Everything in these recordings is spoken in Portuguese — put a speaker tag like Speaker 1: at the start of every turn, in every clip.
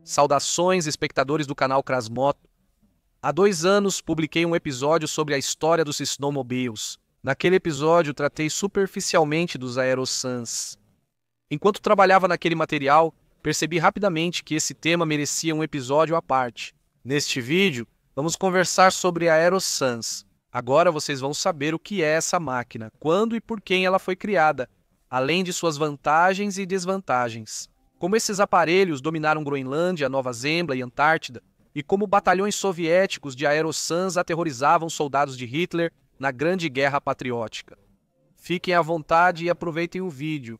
Speaker 1: Saudações, espectadores do canal Crasmoto. Há 2 anos publiquei um episódio sobre a história dos snowmobiles. Naquele episódio tratei superficialmente dos aerosuns. Enquanto trabalhava naquele material, percebi rapidamente que esse tema merecia um episódio à parte. Neste vídeo, vamos conversar sobre a aerosuns. Agora vocês vão saber o que é essa máquina, quando e por quem ela foi criada, além de suas vantagens e desvantagens. Como esses aparelhos dominaram Groenlândia, Nova Zembla e Antártida, e como batalhões soviéticos de aerosuns aterrorizavam soldados de Hitler na Grande Guerra Patriótica. Fiquem à vontade e aproveitem o vídeo.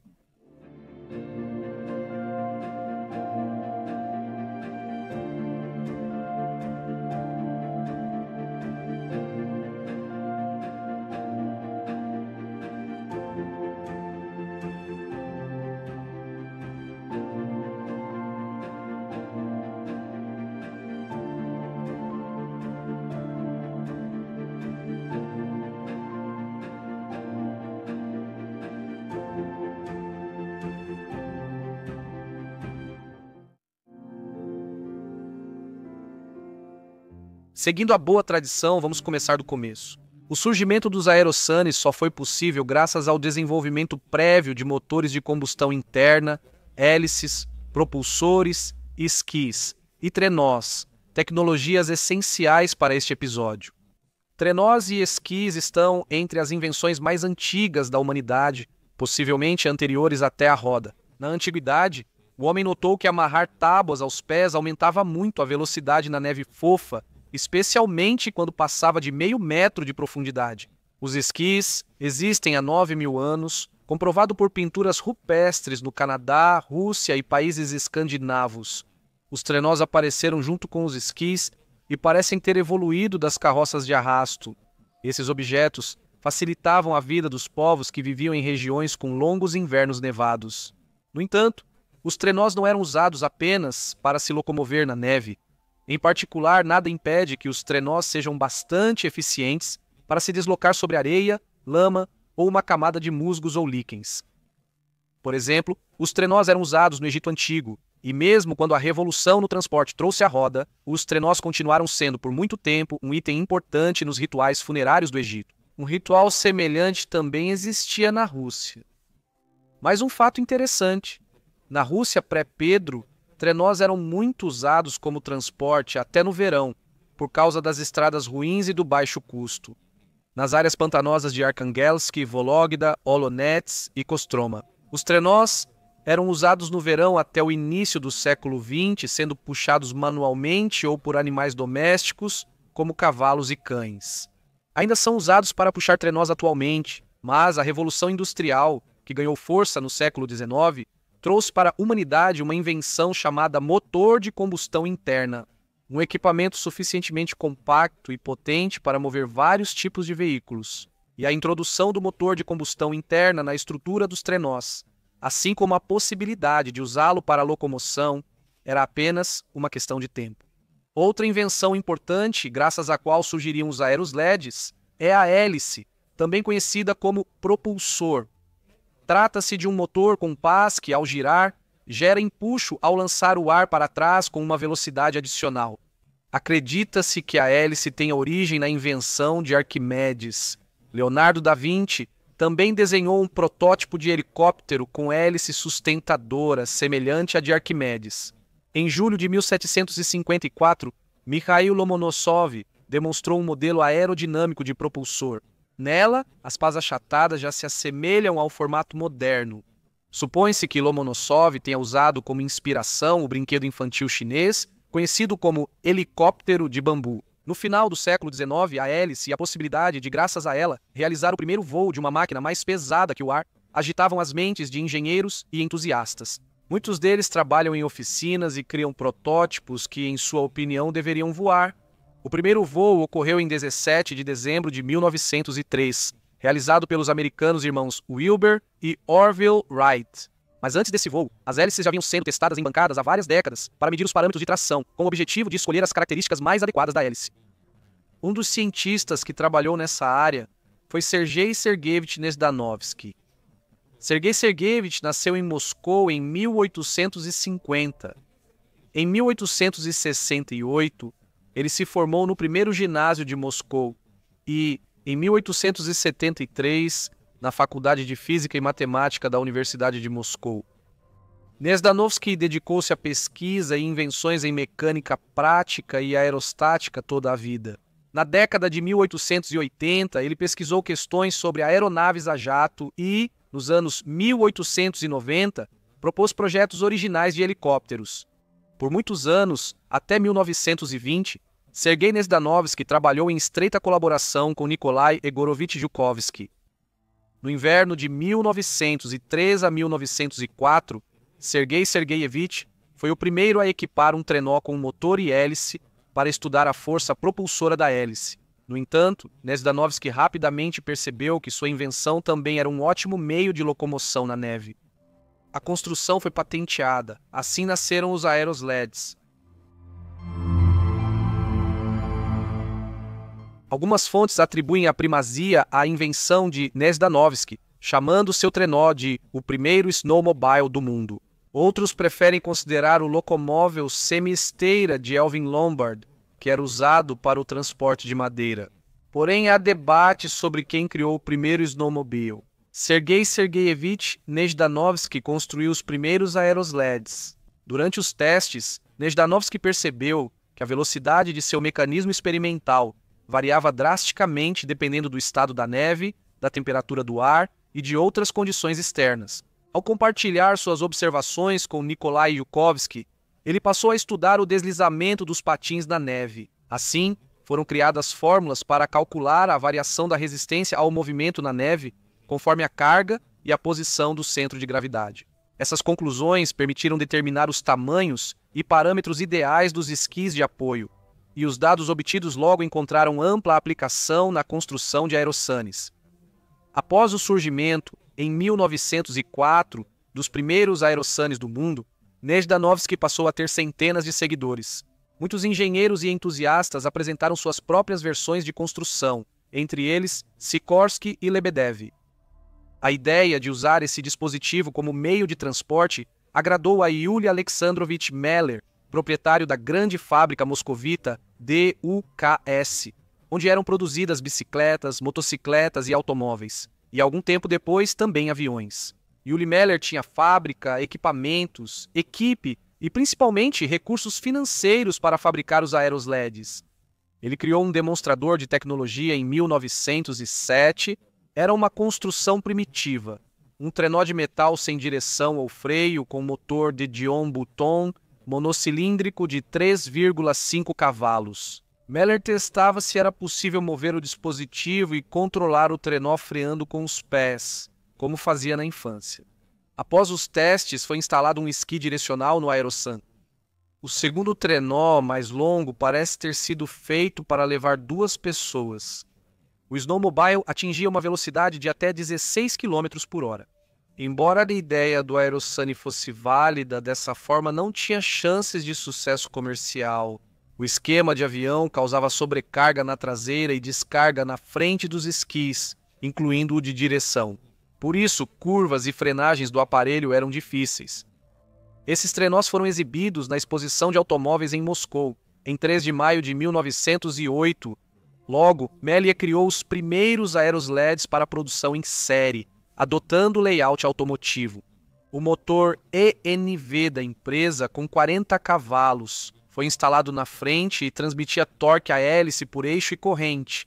Speaker 1: Seguindo a boa tradição, vamos começar do começo. O surgimento dos aerosuns só foi possível graças ao desenvolvimento prévio de motores de combustão interna, hélices, propulsores, esquis e trenós, tecnologias essenciais para este episódio. Trenós e esquis estão entre as invenções mais antigas da humanidade, possivelmente anteriores até à roda. Na antiguidade, o homem notou que amarrar tábuas aos pés aumentava muito a velocidade na neve fofa, especialmente quando passava de meio metro de profundidade. Os esquis existem há 9.000 anos, comprovado por pinturas rupestres no Canadá, Rússia e países escandinavos. Os trenós apareceram junto com os esquis e parecem ter evoluído das carroças de arrasto. Esses objetos facilitavam a vida dos povos que viviam em regiões com longos invernos nevados. No entanto, os trenós não eram usados apenas para se locomover na neve. Em particular, nada impede que os trenós sejam bastante eficientes para se deslocar sobre areia, lama ou uma camada de musgos ou líquens. Por exemplo, os trenós eram usados no Egito Antigo, e mesmo quando a revolução no transporte trouxe a roda, os trenós continuaram sendo por muito tempo um item importante nos rituais funerários do Egito. Um ritual semelhante também existia na Rússia. Mas um fato interessante: na Rússia pré-Pedro, trenós eram muito usados como transporte até no verão, por causa das estradas ruins e do baixo custo. Nas áreas pantanosas de Arkhangelsk, Vologda, Olonets e Kostroma, os trenós eram usados no verão até o início do século XX, sendo puxados manualmente ou por animais domésticos, como cavalos e cães. Ainda são usados para puxar trenós atualmente, mas a Revolução Industrial, que ganhou força no século XIX, trouxe para a humanidade uma invenção chamada motor de combustão interna, um equipamento suficientemente compacto e potente para mover vários tipos de veículos, e a introdução do motor de combustão interna na estrutura dos trenós, assim como a possibilidade de usá-lo para a locomoção, era apenas uma questão de tempo. Outra invenção importante, graças à qual surgiriam os aerosleds, é a hélice, também conhecida como propulsor. Trata-se de um motor com pás que, ao girar, gera empuxo ao lançar o ar para trás com uma velocidade adicional. Acredita-se que a hélice tenha origem na invenção de Arquimedes. Leonardo da Vinci também desenhou um protótipo de helicóptero com hélice sustentadora, semelhante à de Arquimedes. Em julho de 1754, Mikhail Lomonosov demonstrou um modelo aerodinâmico de propulsor. Nela, as pás achatadas já se assemelham ao formato moderno. Supõe-se que Lomonosov tenha usado como inspiração o brinquedo infantil chinês, conhecido como helicóptero de bambu. No final do século XIX, a hélice e a possibilidade de, graças a ela, realizar o primeiro voo de uma máquina mais pesada que o ar, agitavam as mentes de engenheiros e entusiastas. Muitos deles trabalham em oficinas e criam protótipos que, em sua opinião, deveriam voar. O primeiro voo ocorreu em 17 de dezembro de 1903, realizado pelos americanos irmãos Wilbur e Orville Wright. Mas antes desse voo, as hélices já vinham sendo testadas em bancadas há várias décadas para medir os parâmetros de tração, com o objetivo de escolher as características mais adequadas da hélice. Um dos cientistas que trabalhou nessa área foi Sergei Sergeyevich Nezdanovsky. Sergei Sergeyevich nasceu em Moscou em 1850. Em 1868, ele se formou no primeiro ginásio de Moscou e, em 1873, na Faculdade de Física e Matemática da Universidade de Moscou. Nezdanovski dedicou-se à pesquisa e invenções em mecânica prática e aerostática toda a vida. Na década de 1880, ele pesquisou questões sobre aeronaves a jato e, nos anos 1890, propôs projetos originais de helicópteros. Por muitos anos, até 1920, Sergei Nezdanovski trabalhou em estreita colaboração com Nikolai Egorovich Zhukovsky. No inverno de 1903 a 1904, Sergei Sergeyevich foi o primeiro a equipar um trenó com motor e hélice para estudar a força propulsora da hélice. No entanto, Nezdanovski rapidamente percebeu que sua invenção também era um ótimo meio de locomoção na neve. A construção foi patenteada, assim nasceram os aerosleds. Algumas fontes atribuem a primazia à invenção de Nezdanovski, chamando seu trenó de o primeiro snowmobile do mundo. Outros preferem considerar o locomóvel semi-esteira de Elvin Lombard, que era usado para o transporte de madeira. Porém, há debate sobre quem criou o primeiro snowmobile. Sergei Sergeyevich Nezdanovski construiu os primeiros aerosleds. Durante os testes, Nezdanovski percebeu que a velocidade de seu mecanismo experimental variava drasticamente dependendo do estado da neve, da temperatura do ar e de outras condições externas. Ao compartilhar suas observações com Nikolai Zhukovsky, ele passou a estudar o deslizamento dos patins na neve. Assim, foram criadas fórmulas para calcular a variação da resistência ao movimento na neve conforme a carga e a posição do centro de gravidade. Essas conclusões permitiram determinar os tamanhos e parâmetros ideais dos esquis de apoio, e os dados obtidos logo encontraram ampla aplicação na construção de aerossanes. Após o surgimento, em 1904, dos primeiros aerossanes do mundo, Nezdanovski passou a ter centenas de seguidores. Muitos engenheiros e entusiastas apresentaram suas próprias versões de construção, entre eles Sikorsky e Lebedev. A ideia de usar esse dispositivo como meio de transporte agradou a Yuli Alexandrovich Meller, proprietário da grande fábrica moscovita DUKS, onde eram produzidas bicicletas, motocicletas e automóveis, e algum tempo depois também aviões. Yuli Meller tinha fábrica, equipamentos, equipe e principalmente recursos financeiros para fabricar os aerosleds. Ele criou um demonstrador de tecnologia em 1907. Era uma construção primitiva, um trenó de metal sem direção ou freio com motor de Dion-Bouton monocilíndrico de 3,5 cavalos. Meller testava se era possível mover o dispositivo e controlar o trenó freando com os pés, como fazia na infância. Após os testes, foi instalado um esqui direcional no aerossan. O segundo trenó, mais longo, parece ter sido feito para levar 2 pessoas. O snowmobile atingia uma velocidade de até 16 km por hora. Embora a ideia do aerossan fosse válida, dessa forma não tinha chances de sucesso comercial. O esquema de avião causava sobrecarga na traseira e descarga na frente dos esquis, incluindo o de direção. Por isso, curvas e frenagens do aparelho eram difíceis. Esses trenós foram exibidos na Exposição de Automóveis em Moscou, em 3 de maio de 1908. Logo, Meller criou os primeiros aerosleds para produção em série, adotando o layout automotivo. O motor ENV da empresa, com 40 cavalos, foi instalado na frente e transmitia torque à hélice por eixo e corrente.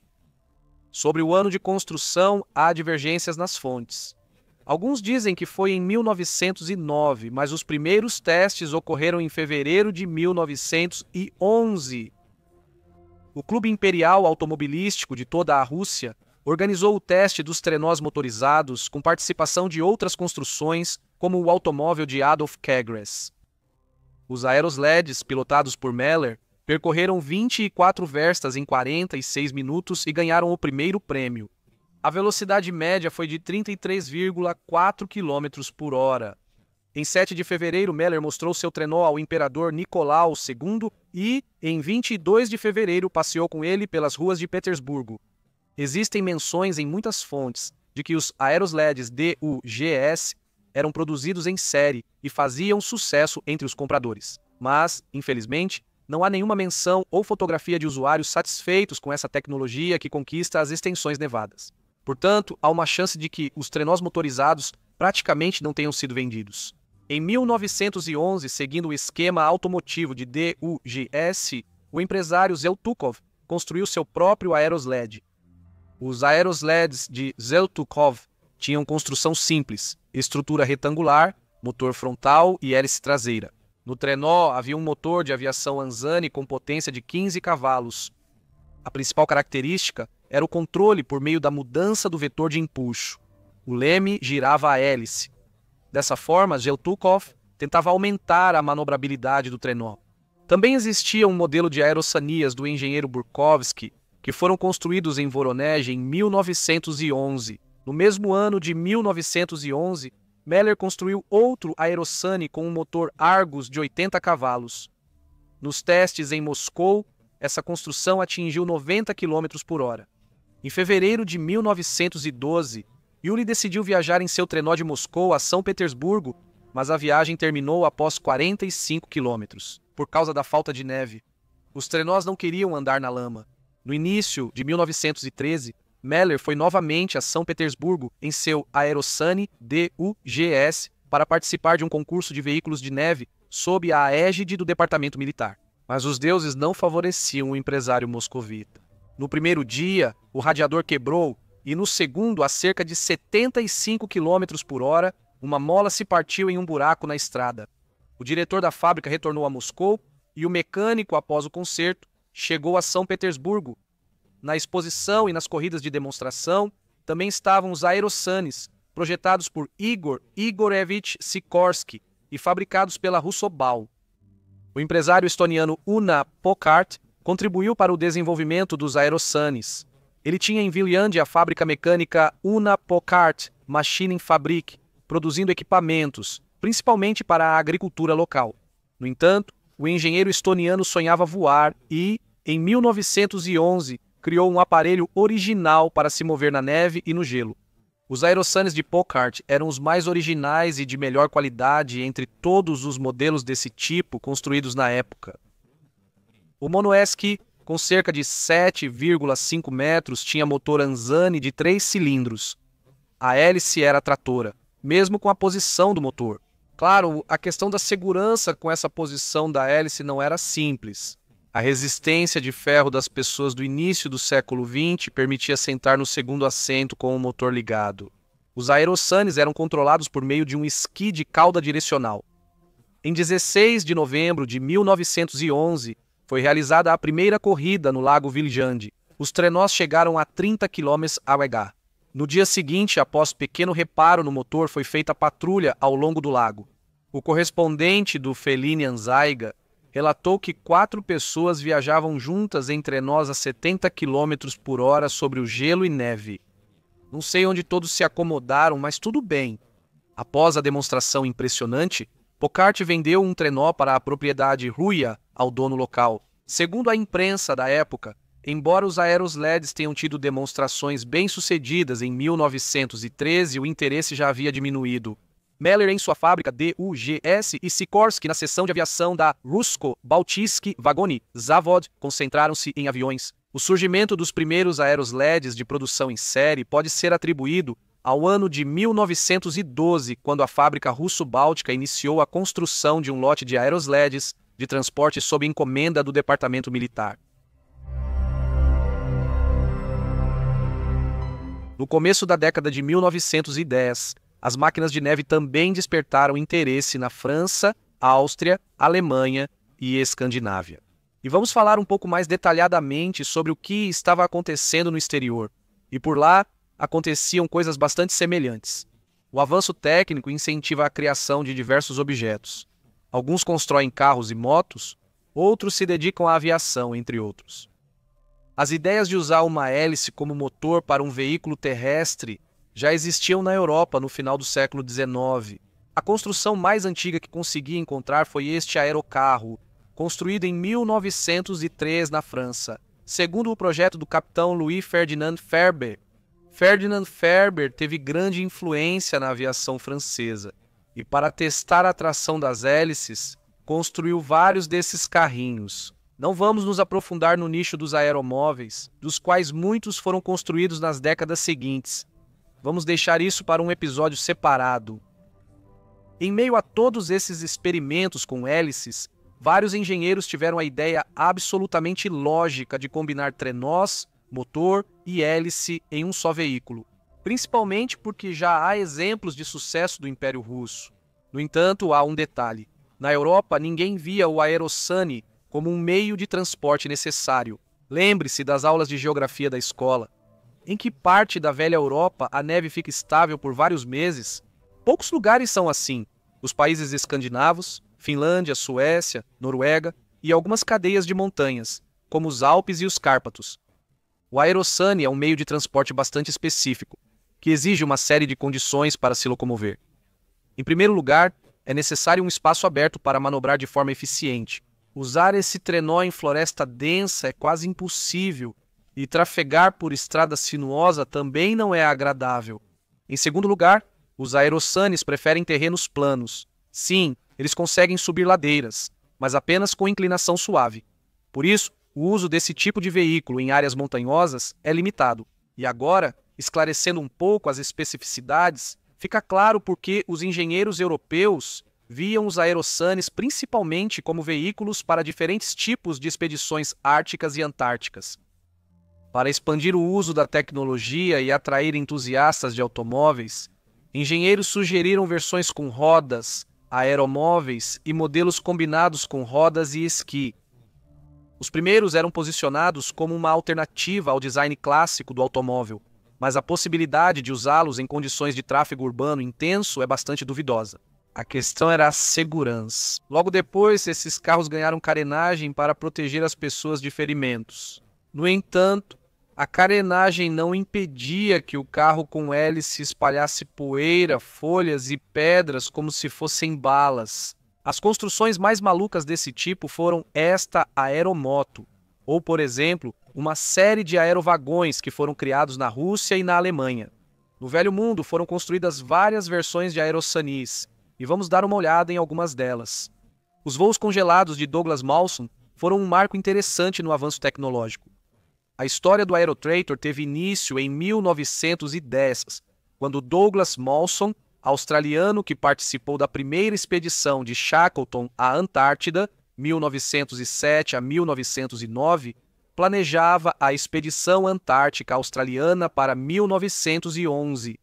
Speaker 1: Sobre o ano de construção, há divergências nas fontes. Alguns dizem que foi em 1909, mas os primeiros testes ocorreram em fevereiro de 1911. O Clube Imperial Automobilístico de toda a Rússia organizou o teste dos trenós motorizados com participação de outras construções, como o automóvel de Adolf Kegres. Os aerosleds, pilotados por Meller, percorreram 24 verstas em 46 minutos e ganharam o primeiro prêmio. A velocidade média foi de 33,4 km por hora. Em 7 de fevereiro, Meller mostrou seu trenó ao imperador Nicolau II e, em 22 de fevereiro, passeou com ele pelas ruas de Petersburgo. Existem menções em muitas fontes de que os aerosleds DUGS eram produzidos em série e faziam sucesso entre os compradores. Mas, infelizmente, não há nenhuma menção ou fotografia de usuários satisfeitos com essa tecnologia que conquista as extensões nevadas. Portanto, há uma chance de que os trenós motorizados praticamente não tenham sido vendidos. Em 1911, seguindo o esquema automotivo de DUGS, o empresário Zeltukov construiu seu próprio aerosled. Os aerosleds de Zeltukov tinham construção simples, estrutura retangular, motor frontal e hélice traseira. No trenó havia um motor de aviação Anzani com potência de 15 cavalos. A principal característica era o controle por meio da mudança do vetor de empuxo. O leme girava a hélice. Dessa forma, Zeltukov tentava aumentar a manobrabilidade do trenó. Também existia um modelo de aerossanias do engenheiro Burkowski, que foram construídos em Voronezh em 1911. No mesmo ano de 1911, Meller construiu outro aerossane com um motor Argus de 80 cavalos. Nos testes em Moscou, essa construção atingiu 90 km por hora. Em fevereiro de 1912, Yuri decidiu viajar em seu trenó de Moscou a São Petersburgo, mas a viagem terminou após 45 quilômetros, por causa da falta de neve. Os trenós não queriam andar na lama. No início de 1913, Meller foi novamente a São Petersburgo em seu aerossane DUGS para participar de um concurso de veículos de neve sob a égide do departamento militar. Mas os deuses não favoreciam o empresário moscovita. No primeiro dia, o radiador quebrou e no segundo, a cerca de 75 km por hora, uma mola se partiu em um buraco na estrada. O diretor da fábrica retornou a Moscou e o mecânico, após o concerto, chegou a São Petersburgo. Na exposição e nas corridas de demonstração, também estavam os aerossanes, projetados por Igor Igorevich Sikorsky e fabricados pela Russobal. O empresário estoniano Una Pokart contribuiu para o desenvolvimento dos aerossanes. Ele tinha em Viljandi a fábrica mecânica Una Pokart Machining Fabrik, produzindo equipamentos, principalmente para a agricultura local. No entanto, o engenheiro estoniano sonhava voar e, em 1911, criou um aparelho original para se mover na neve e no gelo. Os aerossanes de Pokart eram os mais originais e de melhor qualidade entre todos os modelos desse tipo construídos na época. O Monoeski, com cerca de 7,5 metros, tinha motor Anzani de 3 cilindros. A hélice era tratora, mesmo com a posição do motor. Claro, a questão da segurança com essa posição da hélice não era simples. A resistência de ferro das pessoas do início do século XX permitia sentar no segundo assento com o motor ligado. Os aerossanes eram controlados por meio de um esqui de cauda direcional. Em 16 de novembro de 1911, foi realizada a primeira corrida no Lago Viljandi. Os trenós chegaram a 30 km/h. No dia seguinte, após pequeno reparo no motor, foi feita a patrulha ao longo do lago. O correspondente do Fellini Anzaiga relatou que 4 pessoas viajavam juntas em trenós a 70 km por hora sobre o gelo e neve. Não sei onde todos se acomodaram, mas tudo bem. Após a demonstração impressionante, Pokart vendeu um trenó para a propriedade Ruia ao dono local. Segundo a imprensa da época, embora os aerosleds tenham tido demonstrações bem-sucedidas em 1913, o interesse já havia diminuído. Meller em sua fábrica DUGS e Sikorsky na seção de aviação da Rusko-Baltijski Vagoni Zavod concentraram-se em aviões. O surgimento dos primeiros aerosleds de produção em série pode ser atribuído ao ano de 1912, quando a fábrica russo-báltica iniciou a construção de um lote de aerosleds de transporte sob encomenda do departamento militar. No começo da década de 1910, as máquinas de neve também despertaram interesse na França, Áustria, Alemanha e Escandinávia. E vamos falar um pouco mais detalhadamente sobre o que estava acontecendo no exterior. E por lá, aconteciam coisas bastante semelhantes. O avanço técnico incentiva a criação de diversos objetos. Alguns constroem carros e motos, outros se dedicam à aviação, entre outros. As ideias de usar uma hélice como motor para um veículo terrestre já existiam na Europa no final do século XIX. A construção mais antiga que consegui encontrar foi este aerocarro, construído em 1903 na França, segundo o projeto do capitão Louis Ferdinand Ferber. Ferdinand Ferber teve grande influência na aviação francesa, e para testar a tração das hélices, construiu vários desses carrinhos. Não vamos nos aprofundar no nicho dos aeromóveis, dos quais muitos foram construídos nas décadas seguintes. Vamos deixar isso para um episódio separado. Em meio a todos esses experimentos com hélices, vários engenheiros tiveram a ideia absolutamente lógica de combinar trenós, motor e hélice em um só veículo, principalmente porque já há exemplos de sucesso do Império Russo. No entanto, há um detalhe. Na Europa, ninguém via o aerossane como um meio de transporte necessário. Lembre-se das aulas de geografia da escola. Em que parte da velha Europa a neve fica estável por vários meses? Poucos lugares são assim. Os países escandinavos, Finlândia, Suécia, Noruega e algumas cadeias de montanhas, como os Alpes e os Cárpatos. O aerossane é um meio de transporte bastante específico, que exige uma série de condições para se locomover. Em primeiro lugar, é necessário um espaço aberto para manobrar de forma eficiente. Usar esse trenó em floresta densa é quase impossível, e trafegar por estrada sinuosa também não é agradável. Em segundo lugar, os aerossanes preferem terrenos planos. Sim, eles conseguem subir ladeiras, mas apenas com inclinação suave. Por isso, o uso desse tipo de veículo em áreas montanhosas é limitado. E agora, esclarecendo um pouco as especificidades, fica claro por que os engenheiros europeus viam os aerossanes principalmente como veículos para diferentes tipos de expedições árticas e antárticas. Para expandir o uso da tecnologia e atrair entusiastas de automóveis, engenheiros sugeriram versões com rodas, aeromóveis e modelos combinados com rodas e esqui. Os primeiros eram posicionados como uma alternativa ao design clássico do automóvel, mas a possibilidade de usá-los em condições de tráfego urbano intenso é bastante duvidosa. A questão era a segurança. Logo depois, esses carros ganharam carenagem para proteger as pessoas de ferimentos. No entanto, a carenagem não impedia que o carro com hélice espalhasse poeira, folhas e pedras como se fossem balas. As construções mais malucas desse tipo foram esta aeromoto, ou, por exemplo, uma série de aerovagões que foram criados na Rússia e na Alemanha. No Velho Mundo foram construídas várias versões de aerossanis, e vamos dar uma olhada em algumas delas. Os voos congelados de Douglas Mawson foram um marco interessante no avanço tecnológico. A história do Aerotrator teve início em 1910, quando Douglas Mawson, australiano que participou da primeira expedição de Shackleton à Antártida, 1907 a 1909, planejava a Expedição Antártica Australiana para 1911.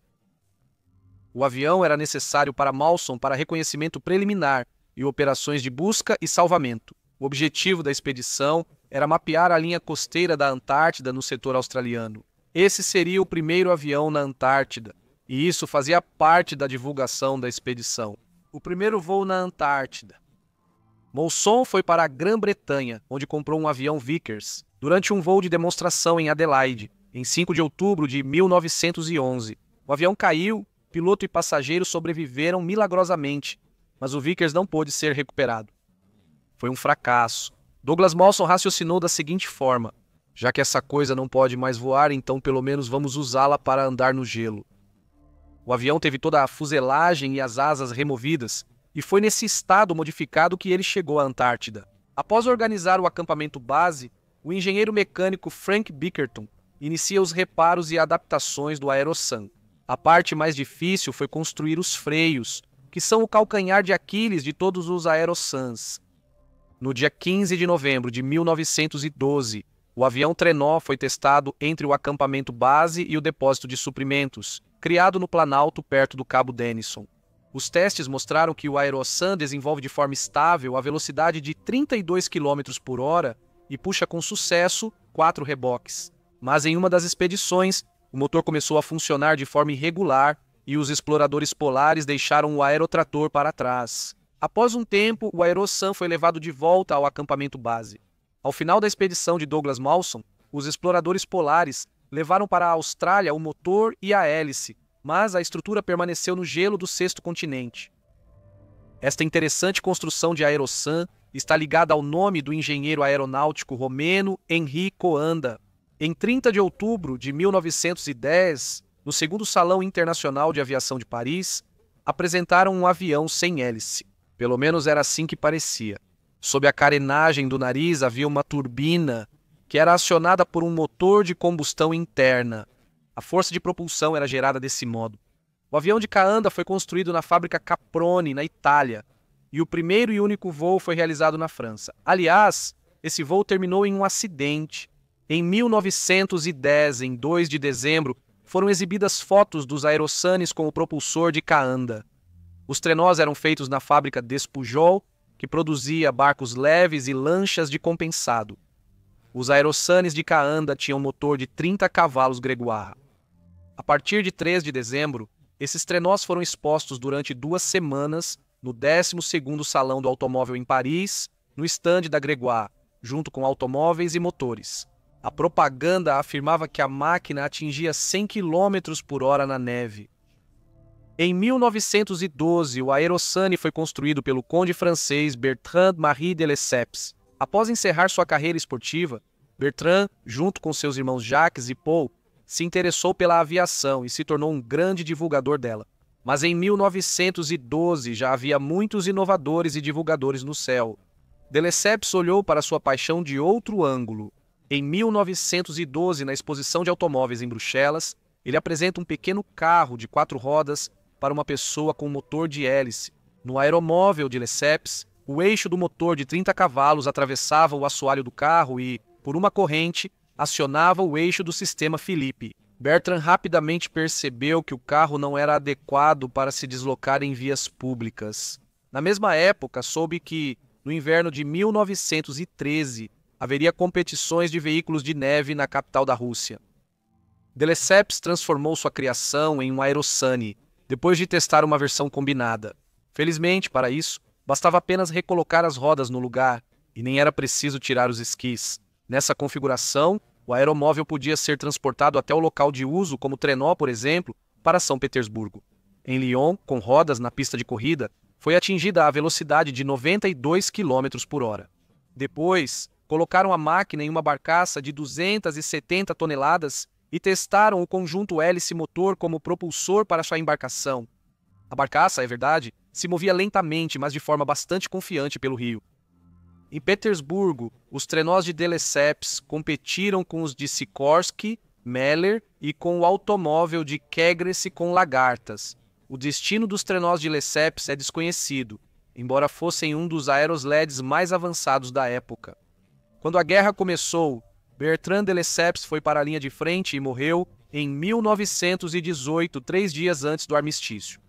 Speaker 1: O avião era necessário para Mawson para reconhecimento preliminar e operações de busca e salvamento. O objetivo da expedição era mapear a linha costeira da Antártida no setor australiano. Esse seria o primeiro avião na Antártida, e isso fazia parte da divulgação da expedição. O primeiro voo na Antártida. Mawson foi para a Grã-Bretanha, onde comprou um avião Vickers, durante um voo de demonstração em Adelaide, em 5 de outubro de 1911. O avião caiu, piloto e passageiro sobreviveram milagrosamente, mas o Vickers não pôde ser recuperado. Foi um fracasso. Douglas Mawson raciocinou da seguinte forma: já que essa coisa não pode mais voar, então pelo menos vamos usá-la para andar no gelo. O avião teve toda a fuselagem e as asas removidas, e foi nesse estado modificado que ele chegou à Antártida. Após organizar o acampamento base, o engenheiro mecânico Frank Bickerton inicia os reparos e adaptações do Aerossan. A parte mais difícil foi construir os freios, que são o calcanhar de Aquiles de todos os Aerossans. No dia 15 de novembro de 1912, o avião Trenó foi testado entre o acampamento base e o depósito de suprimentos, criado no Planalto perto do Cabo Denison. Os testes mostraram que o Aerossan desenvolve de forma estável a velocidade de 32 km por hora e puxa com sucesso 4 reboques. Mas em uma das expedições, o motor começou a funcionar de forma irregular e os exploradores polares deixaram o aerotrator para trás. Após um tempo, o Aerossan foi levado de volta ao acampamento base. Ao final da expedição de Douglas Mawson, os exploradores polares levaram para a Austrália o motor e a hélice, mas a estrutura permaneceu no gelo do sexto continente. Esta interessante construção de Aerossan está ligada ao nome do engenheiro aeronáutico romeno Henri Coanda. Em 30 de outubro de 1910, no segundo Salão Internacional de Aviação de Paris, apresentaram um avião sem hélice. Pelo menos era assim que parecia. Sob a carenagem do nariz havia uma turbina que era acionada por um motor de combustão interna. A força de propulsão era gerada desse modo. O avião de Caanda foi construído na fábrica Caproni, na Itália, e o primeiro e único voo foi realizado na França. Aliás, esse voo terminou em um acidente. Em 1910, em 2 de dezembro, foram exibidas fotos dos Aerosanes com o propulsor de Caanda. Os trenós eram feitos na fábrica Despujol, que produzia barcos leves e lanchas de compensado. Os Aerosanes de Caanda tinham motor de 30 cavalos Gregoire. A partir de 3 de dezembro, esses trenós foram expostos durante 2 semanas no 12º Salão do Automóvel em Paris, no estande da Gregoire, junto com automóveis e motores. A propaganda afirmava que a máquina atingia 100 km por hora na neve. Em 1912, o Aerosane foi construído pelo conde francês Bertrand-Marie de Lesseps. Após encerrar sua carreira esportiva, Bertrand, junto com seus irmãos Jacques e Paul, se interessou pela aviação e se tornou um grande divulgador dela. Mas em 1912 já havia muitos inovadores e divulgadores no céu. De Lesseps olhou para sua paixão de outro ângulo. Em 1912, na exposição de automóveis em Bruxelas, ele apresenta um pequeno carro de 4 rodas para uma pessoa com motor de hélice. No aeromóvel de Lesseps, o eixo do motor de 30 cavalos atravessava o assoalho do carro e, por uma corrente, acionava o eixo do sistema Philippe. Bertrand rapidamente percebeu que o carro não era adequado para se deslocar em vias públicas. Na mesma época, soube que, no inverno de 1913, haveria competições de veículos de neve na capital da Rússia. De Lesseps transformou sua criação em um Aerosane, depois de testar uma versão combinada. Felizmente, para isso, bastava apenas recolocar as rodas no lugar, e nem era preciso tirar os esquis. Nessa configuração, o aeromóvel podia ser transportado até o local de uso, como trenó, por exemplo, para São Petersburgo. Em Lyon, com rodas na pista de corrida, foi atingida a velocidade de 92 km por hora. Depois, colocaram a máquina em uma barcaça de 270 toneladas e testaram o conjunto hélice-motor como propulsor para sua embarcação. A barcaça, é verdade, se movia lentamente, mas de forma bastante confiante pelo rio. Em Petersburgo, os trenós de Lesseps competiram com os de Sikorsky, Meller e com o automóvel de Kegresse com lagartas. O destino dos trenós de Lesseps é desconhecido, embora fossem um dos aerosleds mais avançados da época. Quando a guerra começou, Bertrand de Lesseps foi para a linha de frente e morreu em 1918, 3 dias antes do armistício.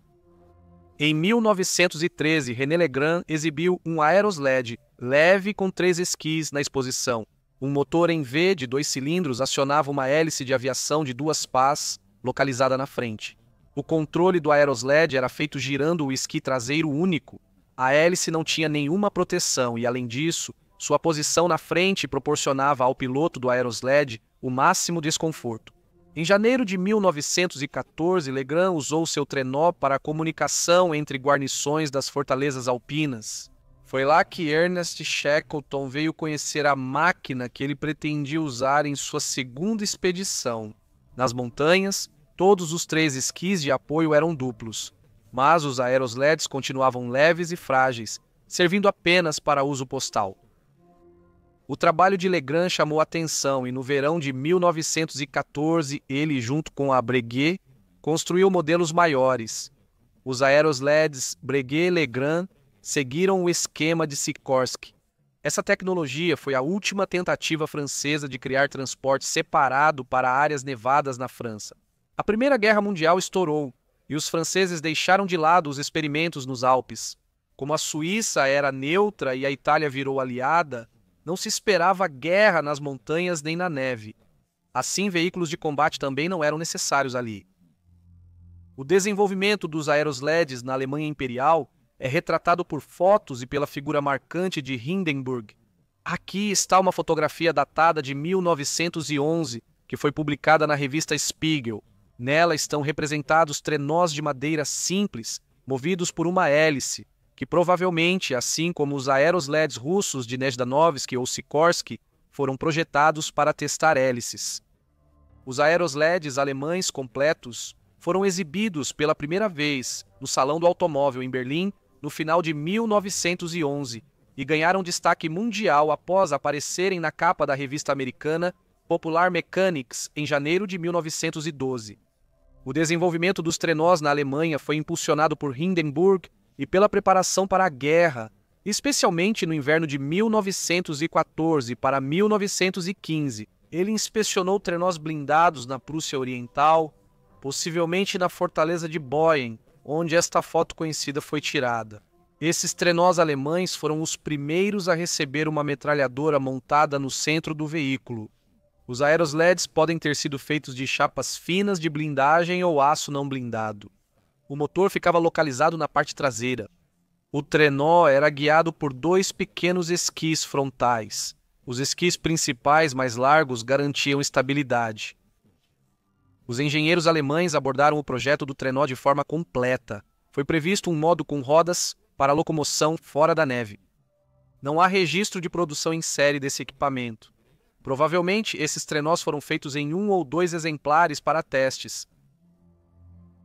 Speaker 1: Em 1913, René Legrand exibiu um aerosled leve com 3 esquis na exposição. Um motor em V de 2 cilindros acionava uma hélice de aviação de 2 pás localizada na frente. O controle do aerosled era feito girando o esqui traseiro único. A hélice não tinha nenhuma proteção e, além disso, sua posição na frente proporcionava ao piloto do aerosled o máximo desconforto. Em janeiro de 1914, Legrand usou seu trenó para a comunicação entre guarnições das fortalezas alpinas. Foi lá que Ernest Shackleton veio conhecer a máquina que ele pretendia usar em sua segunda expedição. Nas montanhas, todos os 3 esquis de apoio eram duplos, mas os aerosleds continuavam leves e frágeis, servindo apenas para uso postal. O trabalho de Legrand chamou a atenção e no verão de 1914 ele, junto com a Breguet, construiu modelos maiores. Os aerosleds Breguet e Legrand seguiram o esquema de Sikorsky. Essa tecnologia foi a última tentativa francesa de criar transporte separado para áreas nevadas na França. A Primeira Guerra Mundial estourou e os franceses deixaram de lado os experimentos nos Alpes. Como a Suíça era neutra e a Itália virou aliada, não se esperava guerra nas montanhas nem na neve. Assim, veículos de combate também não eram necessários ali. O desenvolvimento dos aerosleds na Alemanha Imperial é retratado por fotos e pela figura marcante de Hindenburg. Aqui está uma fotografia datada de 1911, que foi publicada na revista Spiegel. Nela estão representados trenós de madeira simples, movidos por uma hélice, que provavelmente, assim como os aerosleds russos de Nejdanovsky ou Sikorsky, foram projetados para testar hélices. Os aerosleds alemães completos foram exibidos pela primeira vez no Salão do Automóvel em Berlim no final de 1911 e ganharam destaque mundial após aparecerem na capa da revista americana Popular Mechanics em janeiro de 1912. O desenvolvimento dos trenós na Alemanha foi impulsionado por Hindenburg e pela preparação para a guerra, especialmente no inverno de 1914 para 1915. Ele inspecionou trenós blindados na Prússia Oriental, possivelmente na fortaleza de Boyen, onde esta foto conhecida foi tirada. Esses trenós alemães foram os primeiros a receber uma metralhadora montada no centro do veículo. Os aerosleds podem ter sido feitos de chapas finas de blindagem ou aço não blindado. O motor ficava localizado na parte traseira. O trenó era guiado por dois pequenos esquis frontais. Os esquis principais mais largos garantiam estabilidade. Os engenheiros alemães abordaram o projeto do trenó de forma completa. Foi previsto um modo com rodas para locomoção fora da neve. Não há registro de produção em série desse equipamento. Provavelmente, esses trenós foram feitos em 1 ou 2 exemplares para testes.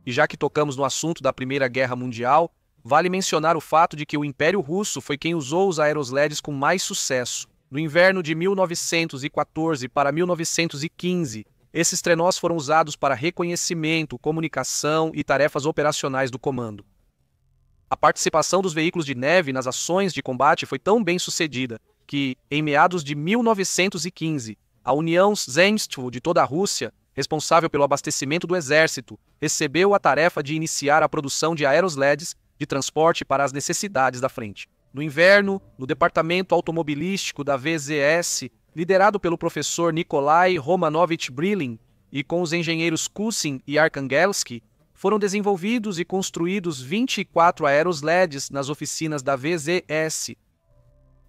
Speaker 1: E já que tocamos no assunto da Primeira Guerra Mundial, vale mencionar o fato de que o Império Russo foi quem usou os aerosleds com mais sucesso. No inverno de 1914 para 1915, esses trenós foram usados para reconhecimento, comunicação e tarefas operacionais do comando. A participação dos veículos de neve nas ações de combate foi tão bem sucedida que, em meados de 1915, a União Zemstvo de toda a Rússia, responsável pelo abastecimento do exército, recebeu a tarefa de iniciar a produção de aerosleds de transporte para as necessidades da frente. No inverno, no departamento automobilístico da VZS, liderado pelo professor Nikolai Romanovich Brilin e com os engenheiros Kusin e Arkangelsky, foram desenvolvidos e construídos 24 aerosleds nas oficinas da VZS.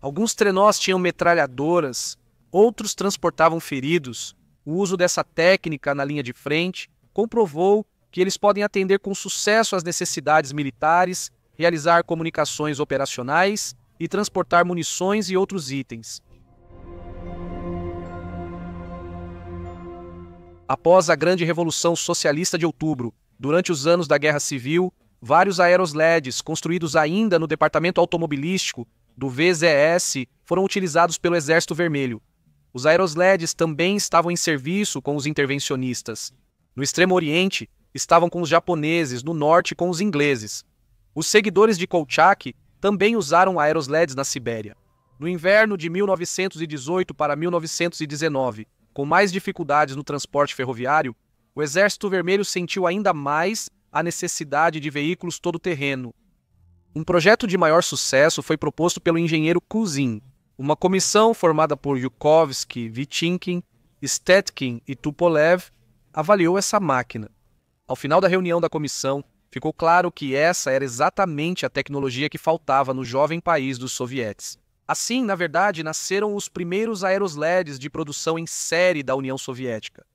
Speaker 1: Alguns trenós tinham metralhadoras, outros transportavam feridos. O uso dessa técnica na linha de frente comprovou que eles podem atender com sucesso às necessidades militares, realizar comunicações operacionais e transportar munições e outros itens. Após a Grande Revolução Socialista de Outubro, durante os anos da Guerra Civil, vários aerosleds construídos ainda no departamento automobilístico do VZS foram utilizados pelo Exército Vermelho. Os aerosleds também estavam em serviço com os intervencionistas. No Extremo Oriente, estavam com os japoneses, no Norte com os ingleses. Os seguidores de Kolchak também usaram aerosleds na Sibéria. No inverno de 1918 para 1919, com mais dificuldades no transporte ferroviário, o Exército Vermelho sentiu ainda mais a necessidade de veículos todo-terreno. Um projeto de maior sucesso foi proposto pelo engenheiro Kusin. Uma comissão formada por Yukovsky, Vitinkin, Stetkin e Tupolev avaliou essa máquina. Ao final da reunião da comissão, ficou claro que essa era exatamente a tecnologia que faltava no jovem país dos sovietes. Assim, na verdade, nasceram os primeiros aerosleds de produção em série da União Soviética.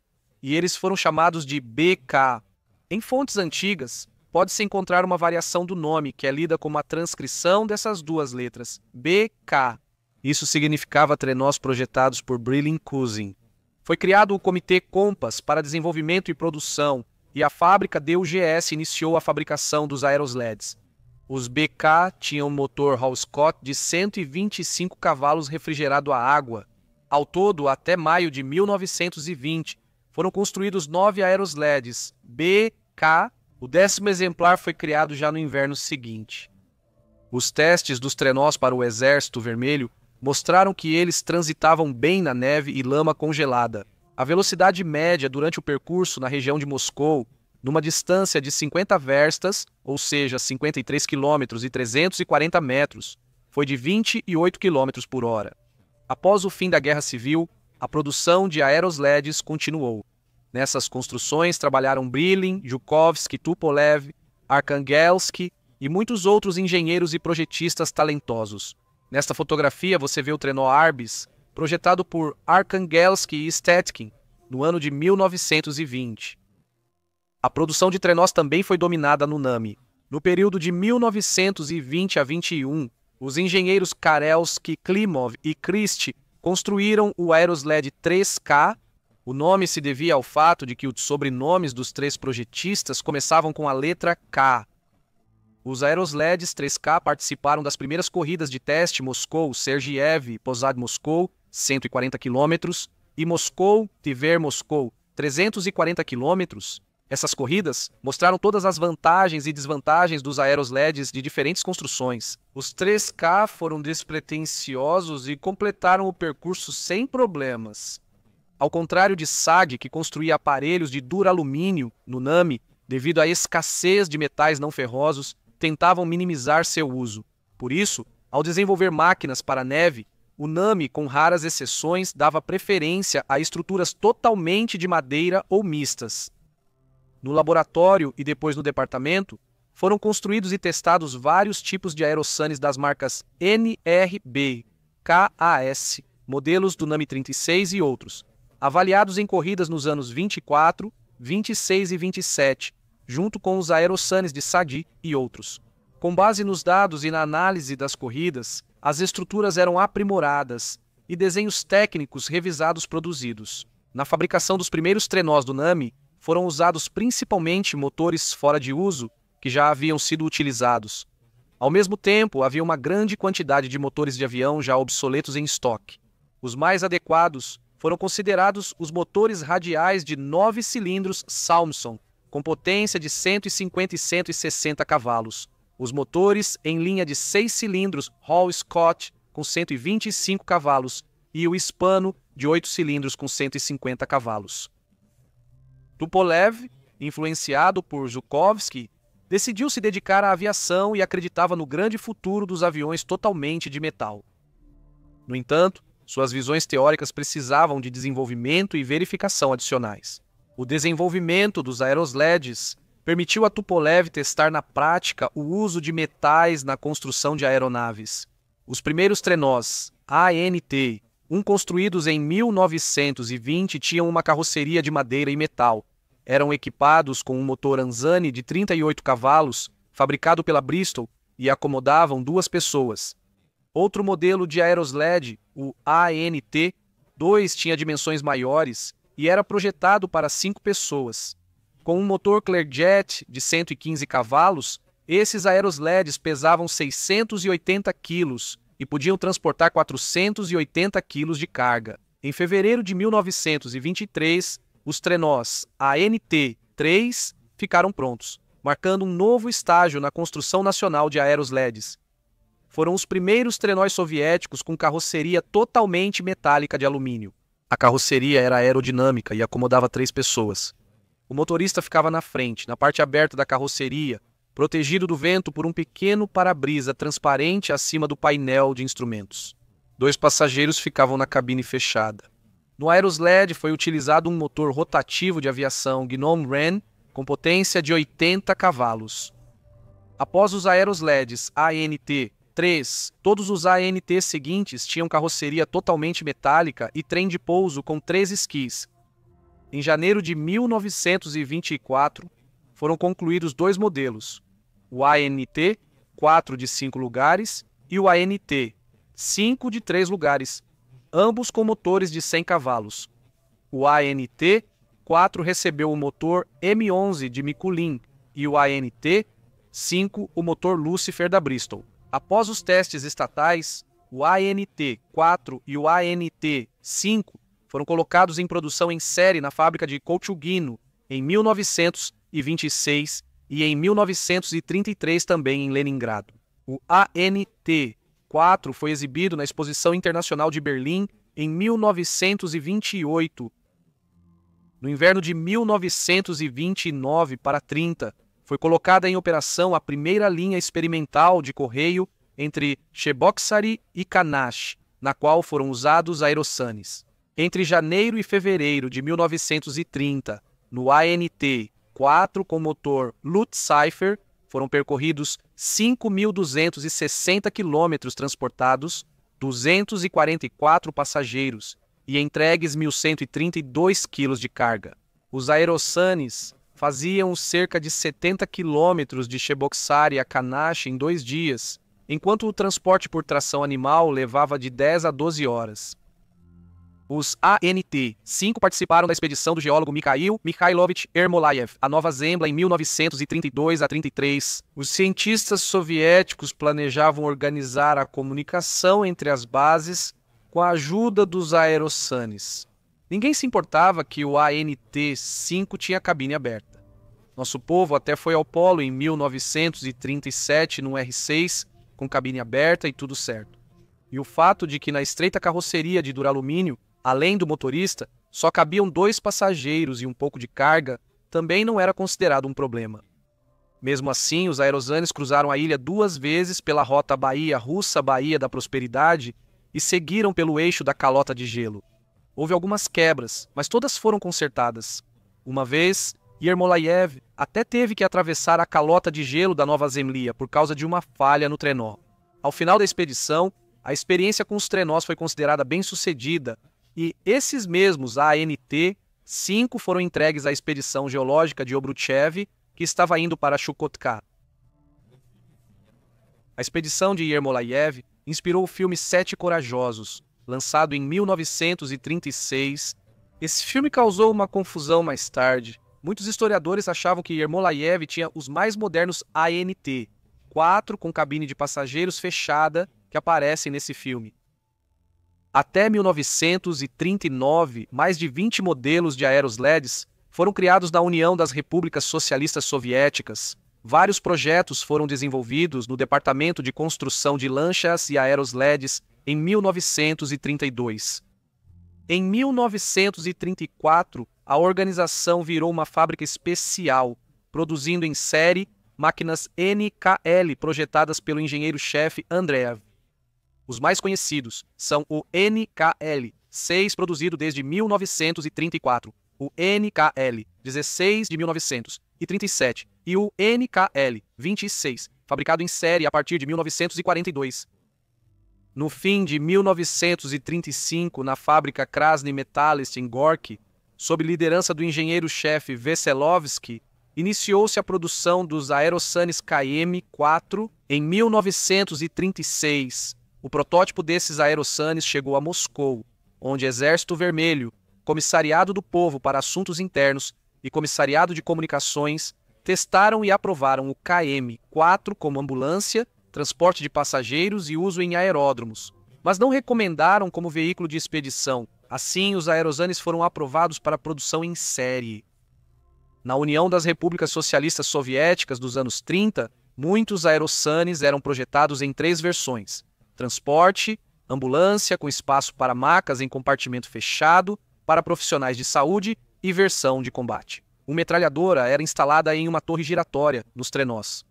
Speaker 1: E eles foram chamados de BK. Em fontes antigas, pode-se encontrar uma variação do nome, que é lida como a transcrição dessas duas letras, BK. Isso significava trenós projetados por Brilin Kusin. Foi criado o Comitê Compass para desenvolvimento e produção, e a fábrica DUGS iniciou a fabricação dos aerosleds. Os BK tinham um motor Hall Scott de 125 cavalos refrigerado a água. Ao todo, até maio de 1920, foram construídos 9 aerosleds BK. O 10º exemplar foi criado já no inverno seguinte. Os testes dos trenós para o Exército Vermelho mostraram que eles transitavam bem na neve e lama congelada. A velocidade média durante o percurso na região de Moscou, numa distância de 50 verstas, ou seja, 53 km e 340 metros, foi de 28 km por hora. Após o fim da Guerra Civil, a produção de aerosleds continuou. Nessas construções trabalharam Brilin, Yukovsky, Tupolev, Arkangelsky e muitos outros engenheiros e projetistas talentosos. Nesta fotografia você vê o trenó Arbis, projetado por Arkangelsky e Stetkin, no ano de 1920. A produção de trenós também foi dominada no NAMI. No período de 1920 a 21, os engenheiros Karelsky, Klimov e Christie construíram o aerosled 3K. O nome se devia ao fato de que os sobrenomes dos 3 projetistas começavam com a letra K. Os Aerosleds 3K participaram das primeiras corridas de teste Moscou-Sergiev e Pozad-Moscou, 140 km, e Moscou-Tver-Moscou, 340 km. Essas corridas mostraram todas as vantagens e desvantagens dos Aerosleds de diferentes construções. Os 3K foram despretensiosos e completaram o percurso sem problemas. Ao contrário de SAG, que construía aparelhos de duralumínio no NAMI, devido à escassez de metais não ferrosos, tentavam minimizar seu uso. Por isso, ao desenvolver máquinas para neve, o NAMI, com raras exceções, dava preferência a estruturas totalmente de madeira ou mistas. No laboratório e depois no departamento, foram construídos e testados vários tipos de aerosanes das marcas NRB, KAS, modelos do NAMI 36 e outros, avaliados em corridas nos anos 24, 26 e 27, junto com os aerosanes de SAG e outros. Com base nos dados e na análise das corridas, as estruturas eram aprimoradas e desenhos técnicos revisados produzidos. Na fabricação dos primeiros trenós do NAMI, foram usados principalmente motores fora de uso que já haviam sido utilizados. Ao mesmo tempo, havia uma grande quantidade de motores de avião já obsoletos em estoque. Os mais adequados foram considerados os motores radiais de 9 cilindros Salmson, com potência de 150 e 160 cavalos. Os motores em linha de 6 cilindros Hall-Scott, com 125 cavalos, e o hispano de 8 cilindros com 150 cavalos. Tupolev, influenciado por Zhukovsky, decidiu se dedicar à aviação e acreditava no grande futuro dos aviões totalmente de metal. No entanto, suas visões teóricas precisavam de desenvolvimento e verificação adicionais. O desenvolvimento dos Aerosleds permitiu a Tupolev testar na prática o uso de metais na construção de aeronaves. Os primeiros trenós ANT, construídos em 1920, tinham uma carroceria de madeira e metal. Eram equipados com um motor Anzani de 38 cavalos, fabricado pela Bristol, e acomodavam 2 pessoas. Outro modelo de Aerosled, o ANT-2, tinha dimensões maiores e era projetado para 5 pessoas. Com um motor Clearjet de 115 cavalos, esses Aerosleds pesavam 680 quilos e podiam transportar 480 quilos de carga. Em fevereiro de 1923, os trenós ANT-3 ficaram prontos, marcando um novo estágio na construção nacional de Aerosleds. Foram os primeiros trenós soviéticos com carroceria totalmente metálica de alumínio. A carroceria era aerodinâmica e acomodava 3 pessoas. O motorista ficava na frente, na parte aberta da carroceria, protegido do vento por um pequeno para-brisa transparente acima do painel de instrumentos. 2 passageiros ficavam na cabine fechada. No Aerosled foi utilizado um motor rotativo de aviação Gnome-Ren com potência de 80 cavalos. Após os Aerosleds ANT-3, todos os ANT seguintes tinham carroceria totalmente metálica e trem de pouso com 3 esquis. Em janeiro de 1924, foram concluídos 2 modelos, o ANT, 4 de 5 lugares, e o ANT, 5 de 3 lugares, ambos com motores de 100 cavalos. O ANT, 4 recebeu o motor M11 de Mikulin e o ANT, 5 o motor Lucifer da Bristol. Após os testes estatais, o ANT-4 e o ANT-5 foram colocados em produção em série na fábrica de Kochugino em 1926 e em 1933 também em Leningrado. O ANT-4 foi exibido na Exposição Internacional de Berlim em 1928. No inverno de 1929 para 30, foi colocada em operação a primeira linha experimental de correio entre Cheboksary e Kanash, na qual foram usados aerosanes. Entre janeiro e fevereiro de 1930, no ANT-4 com motor Lutzeifer, foram percorridos 5.260 quilômetros transportados, 244 passageiros e entregues 1.132 quilos de carga. Os aerosanes faziam cerca de 70 quilômetros de Cheboksary a Kanash em 2 dias, enquanto o transporte por tração animal levava de 10 a 12 horas. Os ANT-5 participaram da expedição do geólogo Mikhail Mikhailovich Ermolaev à Nova Zembla em 1932 a 33. Os cientistas soviéticos planejavam organizar a comunicação entre as bases com a ajuda dos aerossanes. Ninguém se importava que o ANT-5 tinha cabine aberta. Nosso povo até foi ao polo em 1937 num R6 com cabine aberta e tudo certo. E o fato de que na estreita carroceria de duralumínio, além do motorista, só cabiam 2 passageiros e um pouco de carga, também não era considerado um problema. Mesmo assim, os aerossanes cruzaram a ilha 2 vezes pela rota Bahia Russa-Bahia da Prosperidade e seguiram pelo eixo da calota de gelo. Houve algumas quebras, mas todas foram consertadas. Uma vez, Yermolayev até teve que atravessar a calota de gelo da Nova Zemlya por causa de uma falha no trenó. Ao final da expedição, a experiência com os trenós foi considerada bem-sucedida e esses mesmos ANT-5 foram entregues à expedição geológica de Obruchev, que estava indo para Chukotka. A expedição de Yermolayev inspirou o filme Sete Corajosos, lançado em 1936. Esse filme causou uma confusão mais tarde. Muitos historiadores achavam que Yermolayev tinha os mais modernos ANT-4 com cabine de passageiros fechada que aparecem nesse filme. Até 1939, mais de 20 modelos de aerosleds foram criados na União das Repúblicas Socialistas Soviéticas. Vários projetos foram desenvolvidos no Departamento de Construção de Lanchas e Aerosleds em 1932. Em 1934, a organização virou uma fábrica especial, produzindo em série máquinas NKL projetadas pelo engenheiro-chefe Andreev. Os mais conhecidos são o NKL-6, produzido desde 1934, o NKL-16 de 1937 e o NKL-26, fabricado em série a partir de 1942. No fim de 1935, na fábrica Krasny Metalist em Gorky, sob liderança do engenheiro-chefe Veselovsky, iniciou-se a produção dos aerossanes KM-4 em 1936. O protótipo desses aerossanes chegou a Moscou, onde Exército Vermelho, Comissariado do Povo para Assuntos Internos e Comissariado de Comunicações testaram e aprovaram o KM-4 como ambulância, transporte de passageiros e uso em aeródromos, mas não recomendaram como veículo de expedição. Assim, os aerossanes foram aprovados para produção em série. Na União das Repúblicas Socialistas Soviéticas dos anos 30, muitos aerossanes eram projetados em 3 versões: transporte, ambulância com espaço para macas em compartimento fechado, para profissionais de saúde e versão de combate. Uma metralhadora era instalada em uma torre giratória nos trenós.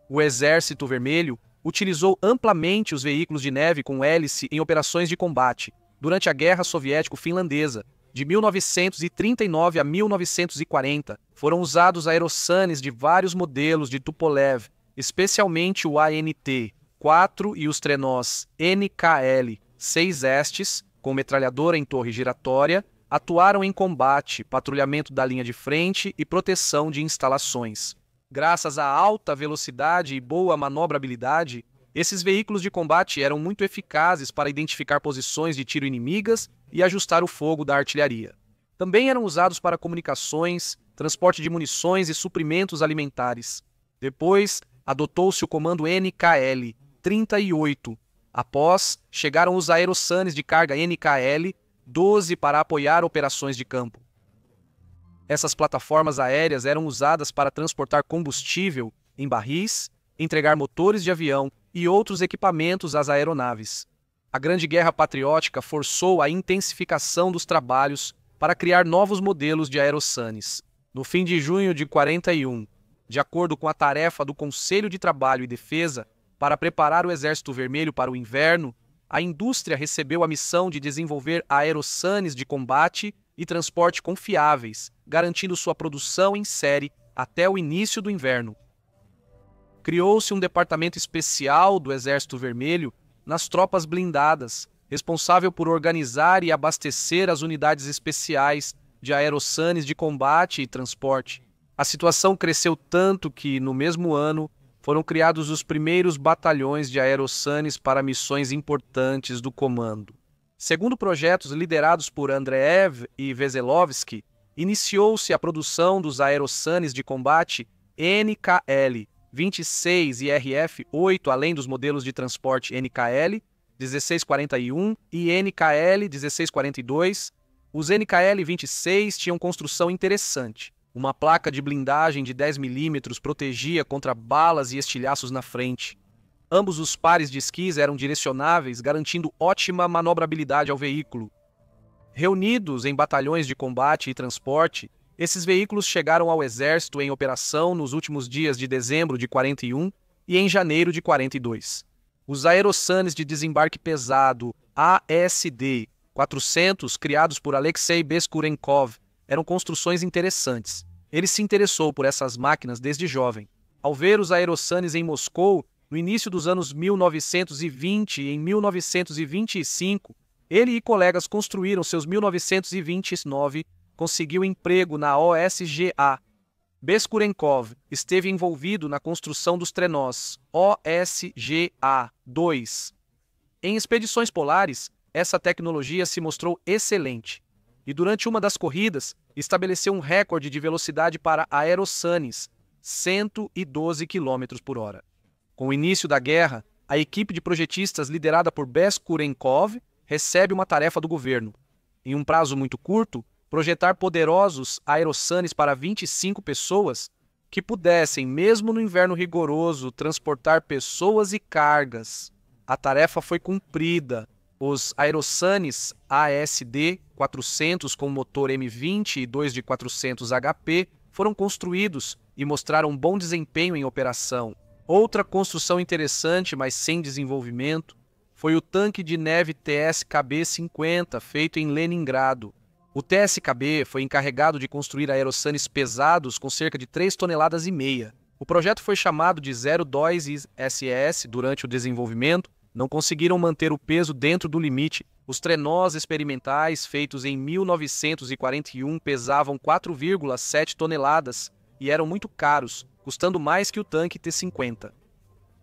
Speaker 1: O Exército Vermelho utilizou amplamente os veículos de neve com hélice em operações de combate durante a Guerra Soviético-Finlandesa. De 1939 a 1940, foram usados aerossanes de vários modelos de Tupolev, especialmente o ANT-4 e os trenós NKL-6 Estes, com metralhadora em torre giratória, atuaram em combate, patrulhamento da linha de frente e proteção de instalações. Graças à alta velocidade e boa manobrabilidade, esses veículos de combate eram muito eficazes para identificar posições de tiro inimigas e ajustar o fogo da artilharia. Também eram usados para comunicações, transporte de munições e suprimentos alimentares. Depois, adotou-se o comando NKL-38. Após, chegaram os aerossanes de carga NKL-12 para apoiar operações de campo. Essas plataformas aéreas eram usadas para transportar combustível em barris, entregar motores de avião e outros equipamentos às aeronaves. A Grande Guerra Patriótica forçou a intensificação dos trabalhos para criar novos modelos de aerossanes. No fim de junho de 41, de acordo com a tarefa do Conselho de Trabalho e Defesa para preparar o Exército Vermelho para o inverno, a indústria recebeu a missão de desenvolver aerossanes de combate e transporte confiáveis, garantindo sua produção em série até o início do inverno. Criou-se um departamento especial do Exército Vermelho nas tropas blindadas, responsável por organizar e abastecer as unidades especiais de aerossanes de combate e transporte. A situação cresceu tanto que, no mesmo ano, foram criados os primeiros batalhões de aerossanes para missões importantes do comando. Segundo projetos liderados por Andreev e Veselovsky, iniciou-se a produção dos aerossanes de combate NKL-26 e RF-8, além dos modelos de transporte NKL-1641 e NKL-1642. Os NKL-26 tinham construção interessante. Uma placa de blindagem de 10 mm protegia contra balas e estilhaços na frente. Ambos os pares de esquis eram direcionáveis, garantindo ótima manobrabilidade ao veículo. Reunidos em batalhões de combate e transporte, esses veículos chegaram ao exército em operação nos últimos dias de dezembro de 41 e em janeiro de 42. Os aerossanes de desembarque pesado ASD-400, criados por Alexei Beskurenkov, eram construções interessantes. Ele se interessou por essas máquinas desde jovem. Ao ver os aerossanes em Moscou, no início dos anos 1920 e em 1925, ele e colegas construíram seus 1929, conseguiu emprego na OSGA. Beskurenkov esteve envolvido na construção dos trenós OSGA-2. Em expedições polares, essa tecnologia se mostrou excelente, e durante uma das corridas, estabeleceu um recorde de velocidade para aerossanes, 112 km por hora. Com o início da guerra, a equipe de projetistas liderada por Beskurenkov recebe uma tarefa do governo. Em um prazo muito curto, projetar poderosos aerossanes para 25 pessoas que pudessem, mesmo no inverno rigoroso, transportar pessoas e cargas. A tarefa foi cumprida. Os aerossanes ASD-400 com motor M20 e 2 de 400 HP foram construídos e mostraram bom desempenho em operação. Outra construção interessante, mas sem desenvolvimento, foi o tanque de neve TSKB-50, feito em Leningrado. O TSKB foi encarregado de construir aerossanes pesados com cerca de 3,5 toneladas. O projeto foi chamado de 02 SS durante o desenvolvimento. Não conseguiram manter o peso dentro do limite. Os trenós experimentais feitos em 1941 pesavam 4,7 toneladas e eram muito caros, custando mais que o tanque T-50.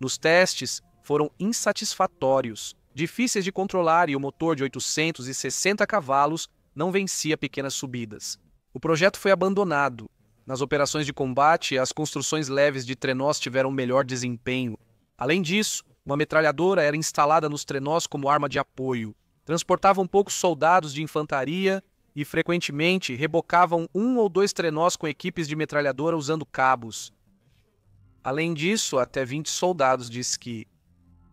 Speaker 1: Nos testes, foram insatisfatórios, difíceis de controlar e o motor de 860 cavalos não vencia pequenas subidas. O projeto foi abandonado. Nas operações de combate, as construções leves de trenós tiveram melhor desempenho. Além disso, uma metralhadora era instalada nos trenós como arma de apoio. Transportavam poucos soldados de infantaria e, frequentemente, rebocavam 1 ou 2 trenós com equipes de metralhadora usando cabos. Além disso, até 20 soldados de esqui.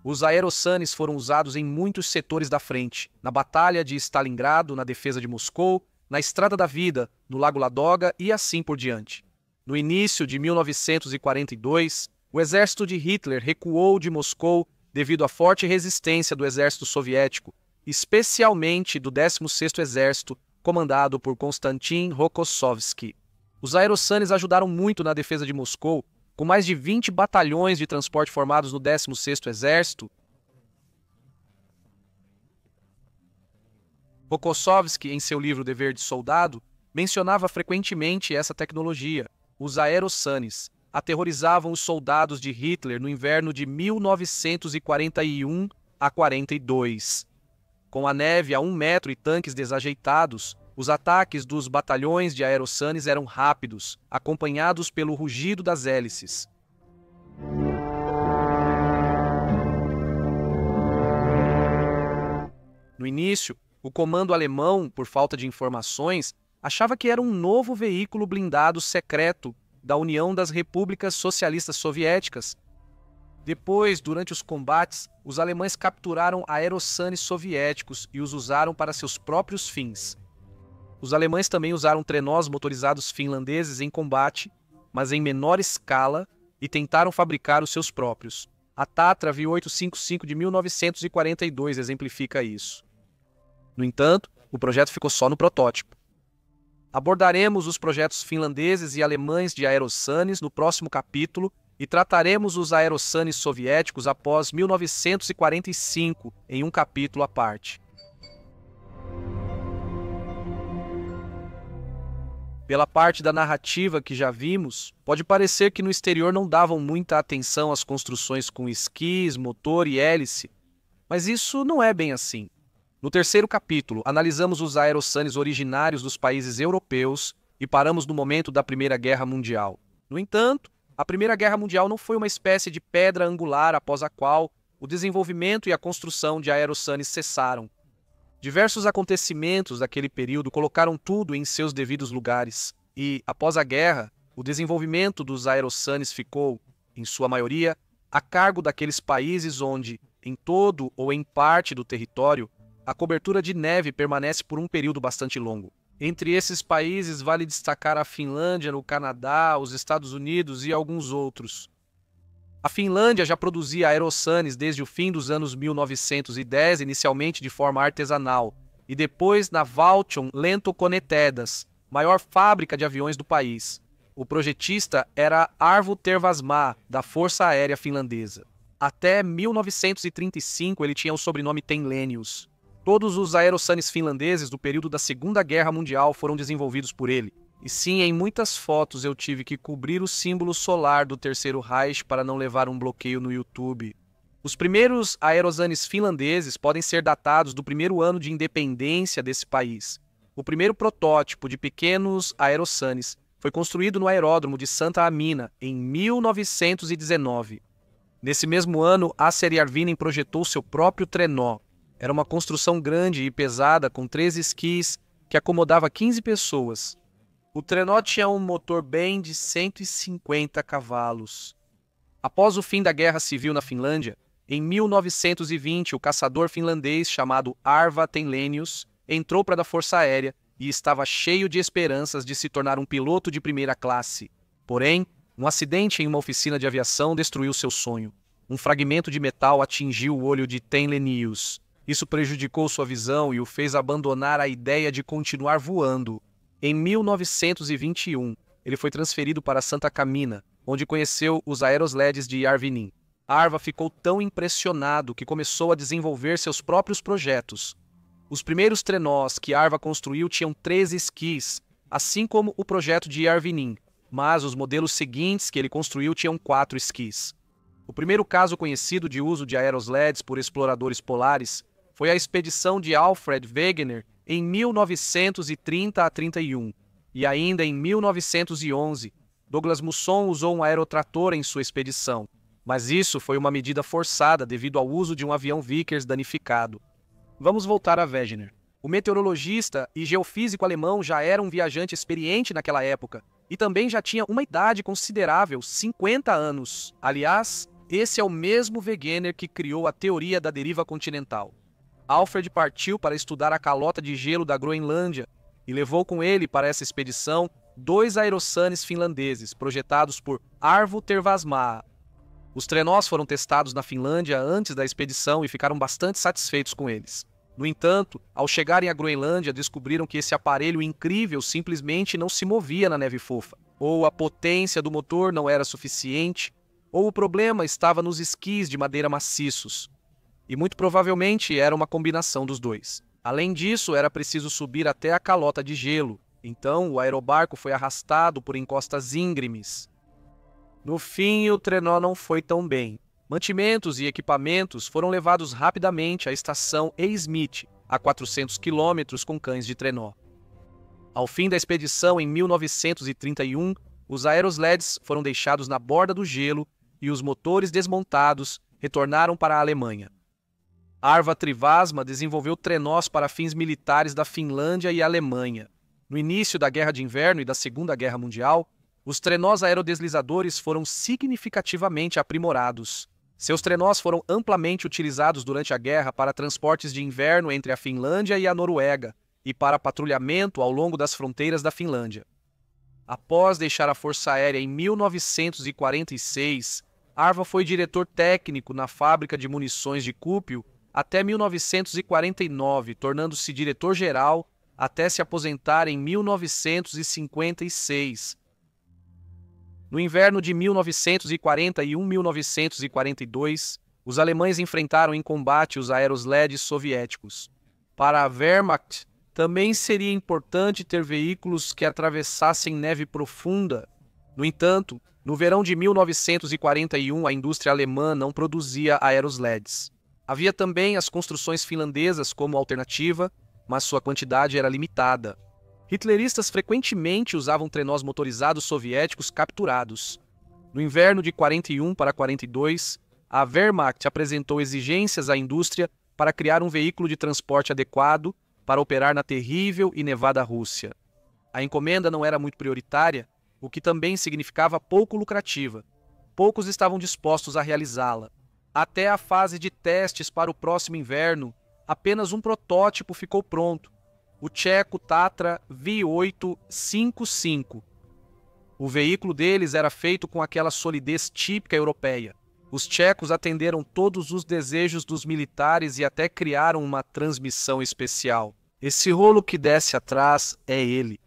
Speaker 1: Os aerossanes foram usados em muitos setores da frente, na Batalha de Stalingrado, na defesa de Moscou, na Estrada da Vida, no Lago Ladoga e assim por diante. No início de 1942, o exército de Hitler recuou de Moscou devido à forte resistência do exército soviético, especialmente do 16º Exército, comandado por Konstantin Rokossovsky. Os aerossanes ajudaram muito na defesa de Moscou, com mais de 20 batalhões de transporte formados no 16º Exército. Rokossovsky, em seu livro Dever de Soldado, mencionava frequentemente essa tecnologia. Os aerossanes aterrorizavam os soldados de Hitler no inverno de 1941 a 42. Com a neve a 1 metro e tanques desajeitados, os ataques dos batalhões de aerossanes eram rápidos, acompanhados pelo rugido das hélices. No início, o comando alemão, por falta de informações, achava que era um novo veículo blindado secreto da União das Repúblicas Socialistas Soviéticas. Depois, durante os combates, os alemães capturaram aerossanes soviéticos e os usaram para seus próprios fins. Os alemães também usaram trenós motorizados finlandeses em combate, mas em menor escala, e tentaram fabricar os seus próprios. A Tatra V855 de 1942 exemplifica isso. No entanto, o projeto ficou só no protótipo. Abordaremos os projetos finlandeses e alemães de aerossanes no próximo capítulo e trataremos os aerossanes soviéticos após 1945 em um capítulo à parte. Pela parte da narrativa que já vimos, pode parecer que no exterior não davam muita atenção às construções com esquis, motor e hélice, mas isso não é bem assim. No terceiro capítulo, analisamos os aerossanes originários dos países europeus e paramos no momento da Primeira Guerra Mundial. No entanto, a Primeira Guerra Mundial não foi uma espécie de pedra angular após a qual o desenvolvimento e a construção de aerossanes cessaram. Diversos acontecimentos daquele período colocaram tudo em seus devidos lugares e, após a guerra, o desenvolvimento dos aerossanes ficou, em sua maioria, a cargo daqueles países onde, em todo ou em parte do território, a cobertura de neve permanece por um período bastante longo. Entre esses países vale destacar a Finlândia, o Canadá, os Estados Unidos e alguns outros. A Finlândia já produzia aerossanes desde o fim dos anos 1910, inicialmente de forma artesanal, e depois na Valtion Lentokonetedas, maior fábrica de aviões do país. O projetista era Arvo Tervasmaa, da Força Aérea Finlandesa. Até 1935 ele tinha o sobrenome Tenlenius. Todos os aerossanes finlandeses do período da Segunda Guerra Mundial foram desenvolvidos por ele. E sim, em muitas fotos eu tive que cobrir o símbolo solar do Terceiro Reich para não levar um bloqueio no YouTube. Os primeiros aerossanes finlandeses podem ser datados do primeiro ano de independência desse país. O primeiro protótipo de pequenos aerossanes foi construído no aeródromo de Santa Amina, em 1919. Nesse mesmo ano, Acer Järvinen projetou seu próprio trenó. Era uma construção grande e pesada com 3 esquis que acomodava 15 pessoas. O trenó tinha um motor BEM de 150 cavalos. Após o fim da Guerra Civil na Finlândia, em 1920 o caçador finlandês chamado Arva Tenlenius entrou para a Força Aérea e estava cheio de esperanças de se tornar um piloto de primeira classe. Porém, um acidente em uma oficina de aviação destruiu seu sonho. Um fragmento de metal atingiu o olho de Tenlenius. Isso prejudicou sua visão e o fez abandonar a ideia de continuar voando. Em 1921, ele foi transferido para Santa Camina, onde conheceu os aerosleds de Järvinen. Arva ficou tão impressionado que começou a desenvolver seus próprios projetos. Os primeiros trenós que Arva construiu tinham 13 esquis, assim como o projeto de Järvinen, mas os modelos seguintes que ele construiu tinham 4 esquis. O primeiro caso conhecido de uso de aerosleds por exploradores polares foi a expedição de Alfred Wegener em 1930 a 31, e ainda em 1911, Douglas Musson usou um aerotrator em sua expedição, mas isso foi uma medida forçada devido ao uso de um avião Vickers danificado. Vamos voltar a Wegener. O meteorologista e geofísico alemão já era um viajante experiente naquela época, e também já tinha uma idade considerável, 50 anos. Aliás, esse é o mesmo Wegener que criou a teoria da deriva continental. Alfred partiu para estudar a calota de gelo da Groenlândia e levou com ele para essa expedição 2 aerossanes finlandeses, projetados por Arvo Tervasmaa. Os trenós foram testados na Finlândia antes da expedição e ficaram bastante satisfeitos com eles. No entanto, ao chegarem à Groenlândia, descobriram que esse aparelho incrível simplesmente não se movia na neve fofa. Ou a potência do motor não era suficiente, ou o problema estava nos esquis de madeira maciços. E muito provavelmente era uma combinação dos dois. Além disso, era preciso subir até a calota de gelo, então o aerobarco foi arrastado por encostas íngremes. No fim, o trenó não foi tão bem. Mantimentos e equipamentos foram levados rapidamente à estação A. Smith, a 400 quilômetros com cães de trenó. Ao fim da expedição, em 1931, os aerosleds foram deixados na borda do gelo e os motores desmontados retornaram para a Alemanha. Arva Tervasmaa desenvolveu trenós para fins militares da Finlândia e Alemanha. No início da Guerra de Inverno e da Segunda Guerra Mundial, os trenós aerodeslizadores foram significativamente aprimorados. Seus trenós foram amplamente utilizados durante a guerra para transportes de inverno entre a Finlândia e a Noruega e para patrulhamento ao longo das fronteiras da Finlândia. Após deixar a Força Aérea em 1946, Arva foi diretor técnico na fábrica de munições de Kuopio até 1949, tornando-se diretor-geral até se aposentar em 1956. No inverno de 1941-1942, os alemães enfrentaram em combate os aerosleds soviéticos. Para a Wehrmacht, também seria importante ter veículos que atravessassem neve profunda. No entanto, no verão de 1941, a indústria alemã não produzia aerosleds. Havia também as construções finlandesas como alternativa, mas sua quantidade era limitada. Hitleristas frequentemente usavam trenós motorizados soviéticos capturados. No inverno de 41 para 42, a Wehrmacht apresentou exigências à indústria para criar um veículo de transporte adequado para operar na terrível e nevada Rússia. A encomenda não era muito prioritária, o que também significava pouco lucrativa. Poucos estavam dispostos a realizá-la. Até a fase de testes para o próximo inverno, apenas um protótipo ficou pronto, o tcheco Tatra V855. O veículo deles era feito com aquela solidez típica europeia. Os tchecos atenderam todos os desejos dos militares e até criaram uma transmissão especial. Esse rolo que desce atrás é ele.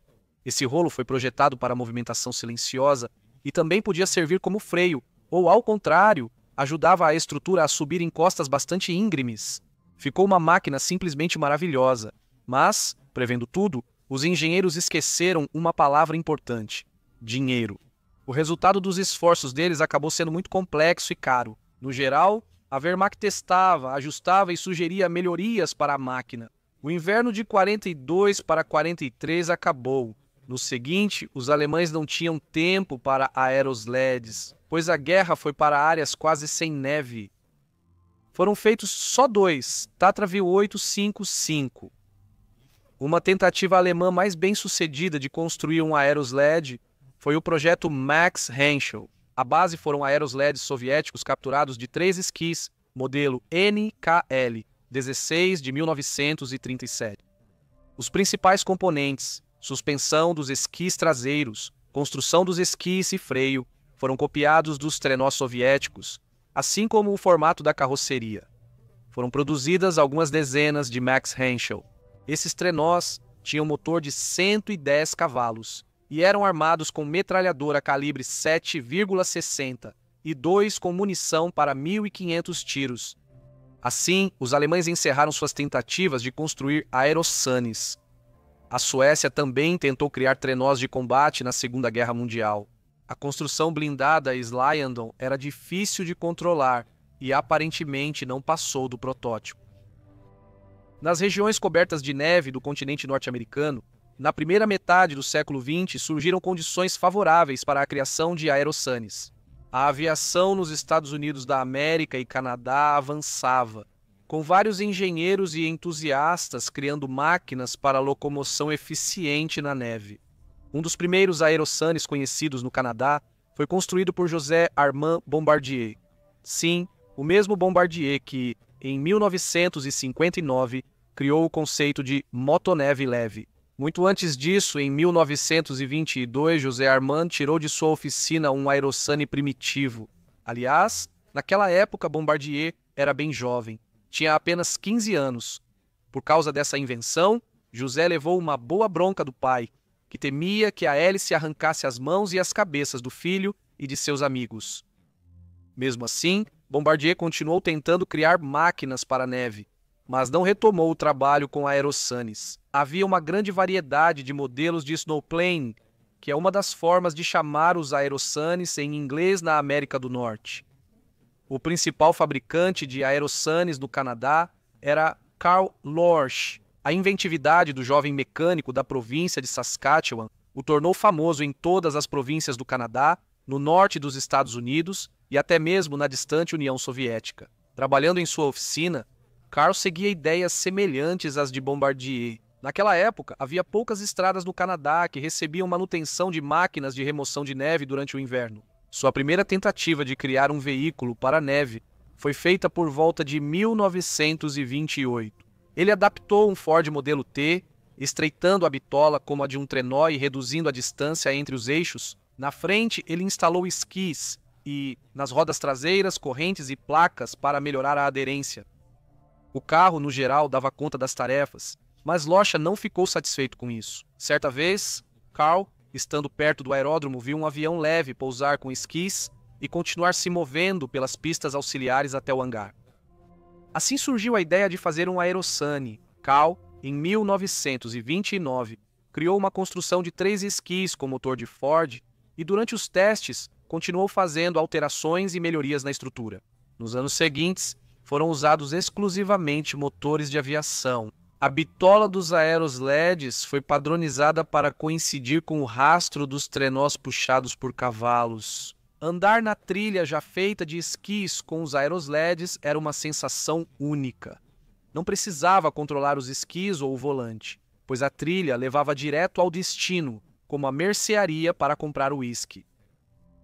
Speaker 1: Esse rolo foi projetado para movimentação silenciosa e também podia servir como freio, ou, ao contrário, ajudava a estrutura a subir em costas bastante íngremes. Ficou uma máquina simplesmente maravilhosa, mas, prevendo tudo, os engenheiros esqueceram uma palavra importante: dinheiro. O resultado dos esforços deles acabou sendo muito complexo e caro. No geral, a Wehrmacht testava, ajustava e sugeria melhorias para a máquina. O inverno de 42 para 43 acabou. No seguinte, os alemães não tinham tempo para aerosleds, pois a guerra foi para áreas quase sem neve. Foram feitos só 2, Tatra V855. Uma tentativa alemã mais bem-sucedida de construir um aerosled foi o projeto Max Henschel. A base foram aerosleds soviéticos capturados de 3 esquis, modelo NKL, 16 de 1937. Os principais componentes, suspensão dos esquis traseiros, construção dos esquis e freio, foram copiados dos trenós soviéticos, assim como o formato da carroceria. Foram produzidas algumas dezenas de Max Henschel. Esses trenós tinham motor de 110 cavalos e eram armados com metralhadora calibre 7,60 e 2 com munição para 1.500 tiros. Assim, os alemães encerraram suas tentativas de construir aerosanes. A Suécia também tentou criar trenós de combate na Segunda Guerra Mundial. A construção blindada Slyandon era difícil de controlar e aparentemente não passou do protótipo. Nas regiões cobertas de neve do continente norte-americano, na primeira metade do século XX surgiram condições favoráveis para a criação de aerosanes. A aviação nos Estados Unidos da América e Canadá avançava, com vários engenheiros e entusiastas criando máquinas para locomoção eficiente na neve. Um dos primeiros aerosanes conhecidos no Canadá foi construído por José Armand Bombardier. Sim, o mesmo Bombardier que, em 1959, criou o conceito de motoneve leve. Muito antes disso, em 1922, José Armand tirou de sua oficina um aerosane primitivo. Aliás, naquela época, Bombardier era bem jovem. Tinha apenas 15 anos. Por causa dessa invenção, José levou uma boa bronca do pai, que temia que a hélice arrancasse as mãos e as cabeças do filho e de seus amigos. Mesmo assim, Bombardier continuou tentando criar máquinas para a neve, mas não retomou o trabalho com aerosanes. Havia uma grande variedade de modelos de snowplane, que é uma das formas de chamar os aerosanes em inglês na América do Norte. O principal fabricante de aerosanes no Canadá era Carl Lorsch. A inventividade do jovem mecânico da província de Saskatchewan o tornou famoso em todas as províncias do Canadá, no norte dos Estados Unidos e até mesmo na distante União Soviética. Trabalhando em sua oficina, Carl seguia ideias semelhantes às de Bombardier. Naquela época, havia poucas estradas no Canadá que recebiam manutenção de máquinas de remoção de neve durante o inverno. Sua primeira tentativa de criar um veículo para a neve foi feita por volta de 1928. Ele adaptou um Ford modelo T, estreitando a bitola como a de um trenó e reduzindo a distância entre os eixos. Na frente, ele instalou esquis e, nas rodas traseiras, correntes e placas para melhorar a aderência. O carro, no geral, dava conta das tarefas, mas Locha não ficou satisfeito com isso. Certa vez, Carl, estando perto do aeródromo, viu um avião leve pousar com esquis e continuar se movendo pelas pistas auxiliares até o hangar. Assim surgiu a ideia de fazer um aerosane. Carl, em 1929, criou uma construção de 3 esquis com motor de Ford e, durante os testes, continuou fazendo alterações e melhorias na estrutura. Nos anos seguintes, foram usados exclusivamente motores de aviação. A bitola dos aerosleds foi padronizada para coincidir com o rastro dos trenós puxados por cavalos. Andar na trilha já feita de esquis com os aerosleds era uma sensação única. Não precisava controlar os esquis ou o volante, pois a trilha levava direto ao destino, como a mercearia para comprar uísque.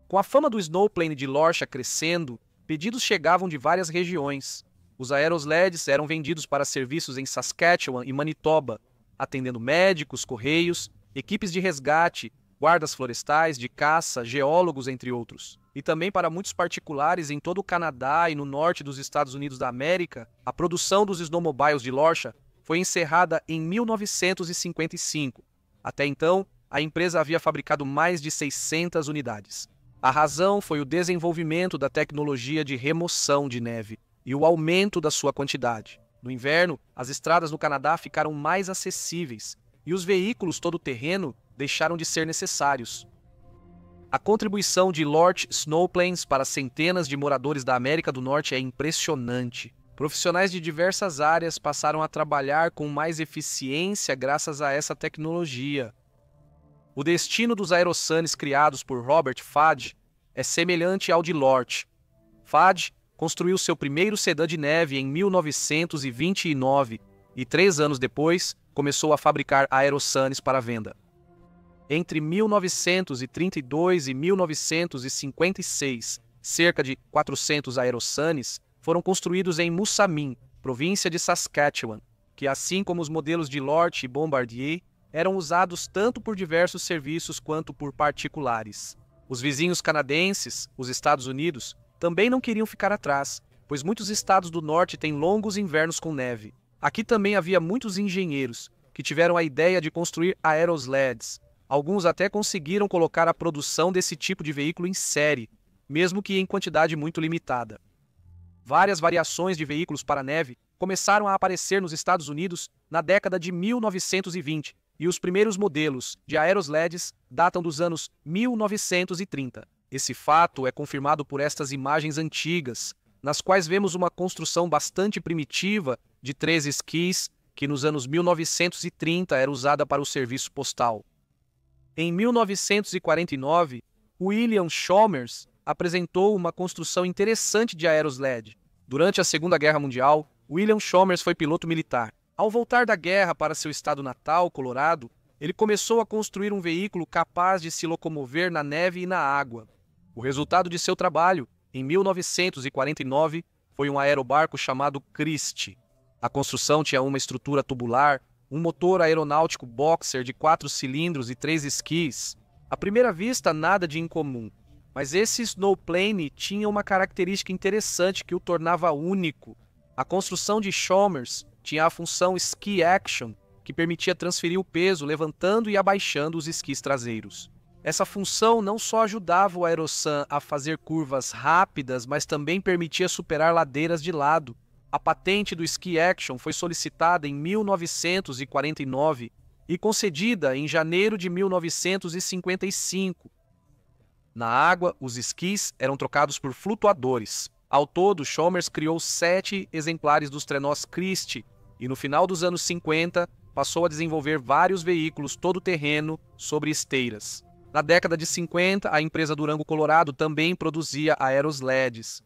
Speaker 1: Com a fama do snowplane de Lorcha crescendo, pedidos chegavam de várias regiões. Os aerosleds eram vendidos para serviços em Saskatchewan e Manitoba, atendendo médicos, correios, equipes de resgate, guardas florestais, de caça, geólogos, entre outros. E também para muitos particulares em todo o Canadá e no norte dos Estados Unidos da América, a produção dos snowmobiles de Lorcha foi encerrada em 1955. Até então, a empresa havia fabricado mais de 600 unidades. A razão foi o desenvolvimento da tecnologia de remoção de neve e o aumento da sua quantidade. No inverno, as estradas no Canadá ficaram mais acessíveis e os veículos todo-terreno deixaram de ser necessários. A contribuição de Lorch Snowplanes para centenas de moradores da América do Norte é impressionante. Profissionais de diversas áreas passaram a trabalhar com mais eficiência graças a essa tecnologia. O destino dos aerosanes criados por Robert Fadge é semelhante ao de Lorch. Fadge construiu seu primeiro sedã de neve em 1929 e 3 anos depois começou a fabricar aerosanes para venda. Entre 1932 e 1956, cerca de 400 aerosanes foram construídos em Moosomin, província de Saskatchewan, que assim como os modelos de Lorch e Bombardier, eram usados tanto por diversos serviços quanto por particulares. Os vizinhos canadenses, os Estados Unidos, também não queriam ficar atrás, pois muitos estados do norte têm longos invernos com neve. Aqui também havia muitos engenheiros que tiveram a ideia de construir aerosleds. Alguns até conseguiram colocar a produção desse tipo de veículo em série, mesmo que em quantidade muito limitada. Várias variações de veículos para neve começaram a aparecer nos Estados Unidos na década de 1920, e os primeiros modelos de aerosleds datam dos anos 1930. Esse fato é confirmado por estas imagens antigas, nas quais vemos uma construção bastante primitiva de 3 esquis que nos anos 1930 era usada para o serviço postal. Em 1949, William Chalmers apresentou uma construção interessante de aerosled. Durante a Segunda Guerra Mundial, William Chalmers foi piloto militar. Ao voltar da guerra para seu estado natal, Colorado, ele começou a construir um veículo capaz de se locomover na neve e na água. O resultado de seu trabalho, em 1949, foi um aerobarco chamado Christie. A construção tinha uma estrutura tubular, um motor aeronáutico boxer de 4 cilindros e 3 esquis. À primeira vista, nada de incomum, mas esse snowplane tinha uma característica interessante que o tornava único. A construção de Chalmers tinha a função Ski Action, que permitia transferir o peso levantando e abaixando os esquis traseiros. Essa função não só ajudava o aerosan a fazer curvas rápidas, mas também permitia superar ladeiras de lado. A patente do Ski Action foi solicitada em 1949 e concedida em janeiro de 1955. Na água, os esquis eram trocados por flutuadores. Ao todo, Chalmers criou 7 exemplares dos trenós Christie e no final dos anos 50 passou a desenvolver vários veículos todo-terreno sobre esteiras. Na década de 50, a empresa Durango Colorado também produzia aerosleds.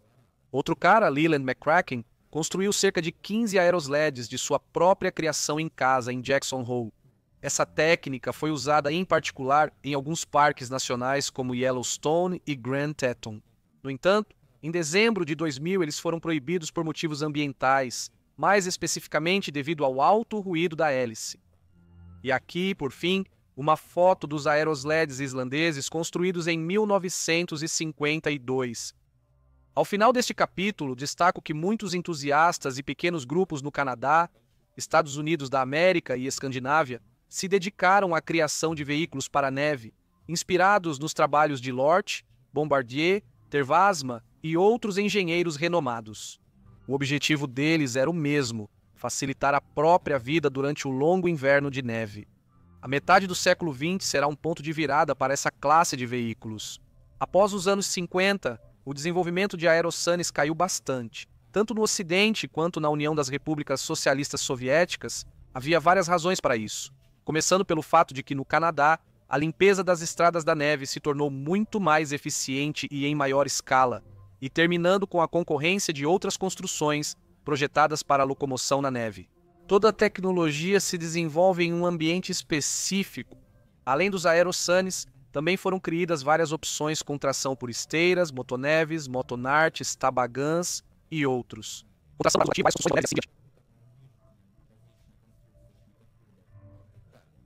Speaker 1: Outro cara, Leland McCracken, construiu cerca de 15 aerosleds de sua própria criação em casa, em Jackson Hole. Essa técnica foi usada em particular em alguns parques nacionais como Yellowstone e Grand Teton. No entanto, em dezembro de 2000 eles foram proibidos por motivos ambientais, mais especificamente devido ao alto ruído da hélice. E aqui, por fim, uma foto dos aerosleds islandeses construídos em 1952. Ao final deste capítulo, destaco que muitos entusiastas e pequenos grupos no Canadá, Estados Unidos da América e Escandinávia se dedicaram à criação de veículos para neve, inspirados nos trabalhos de Lorch, Bombardier, Terwasma e outros engenheiros renomados. O objetivo deles era o mesmo: facilitar a própria vida durante o longo inverno de neve. A metade do século XX será um ponto de virada para essa classe de veículos. Após os anos 50, o desenvolvimento de aerosanes caiu bastante. Tanto no Ocidente quanto na União das Repúblicas Socialistas Soviéticas, havia várias razões para isso, começando pelo fato de que no Canadá, a limpeza das estradas da neve se tornou muito mais eficiente e em maior escala, e terminando com a concorrência de outras construções projetadas para a locomoção na neve. Toda a tecnologia se desenvolve em um ambiente específico. Além dos aerosuns, também foram criadas várias opções com tração por esteiras, motoneves, motonartes, tabagãs e outros.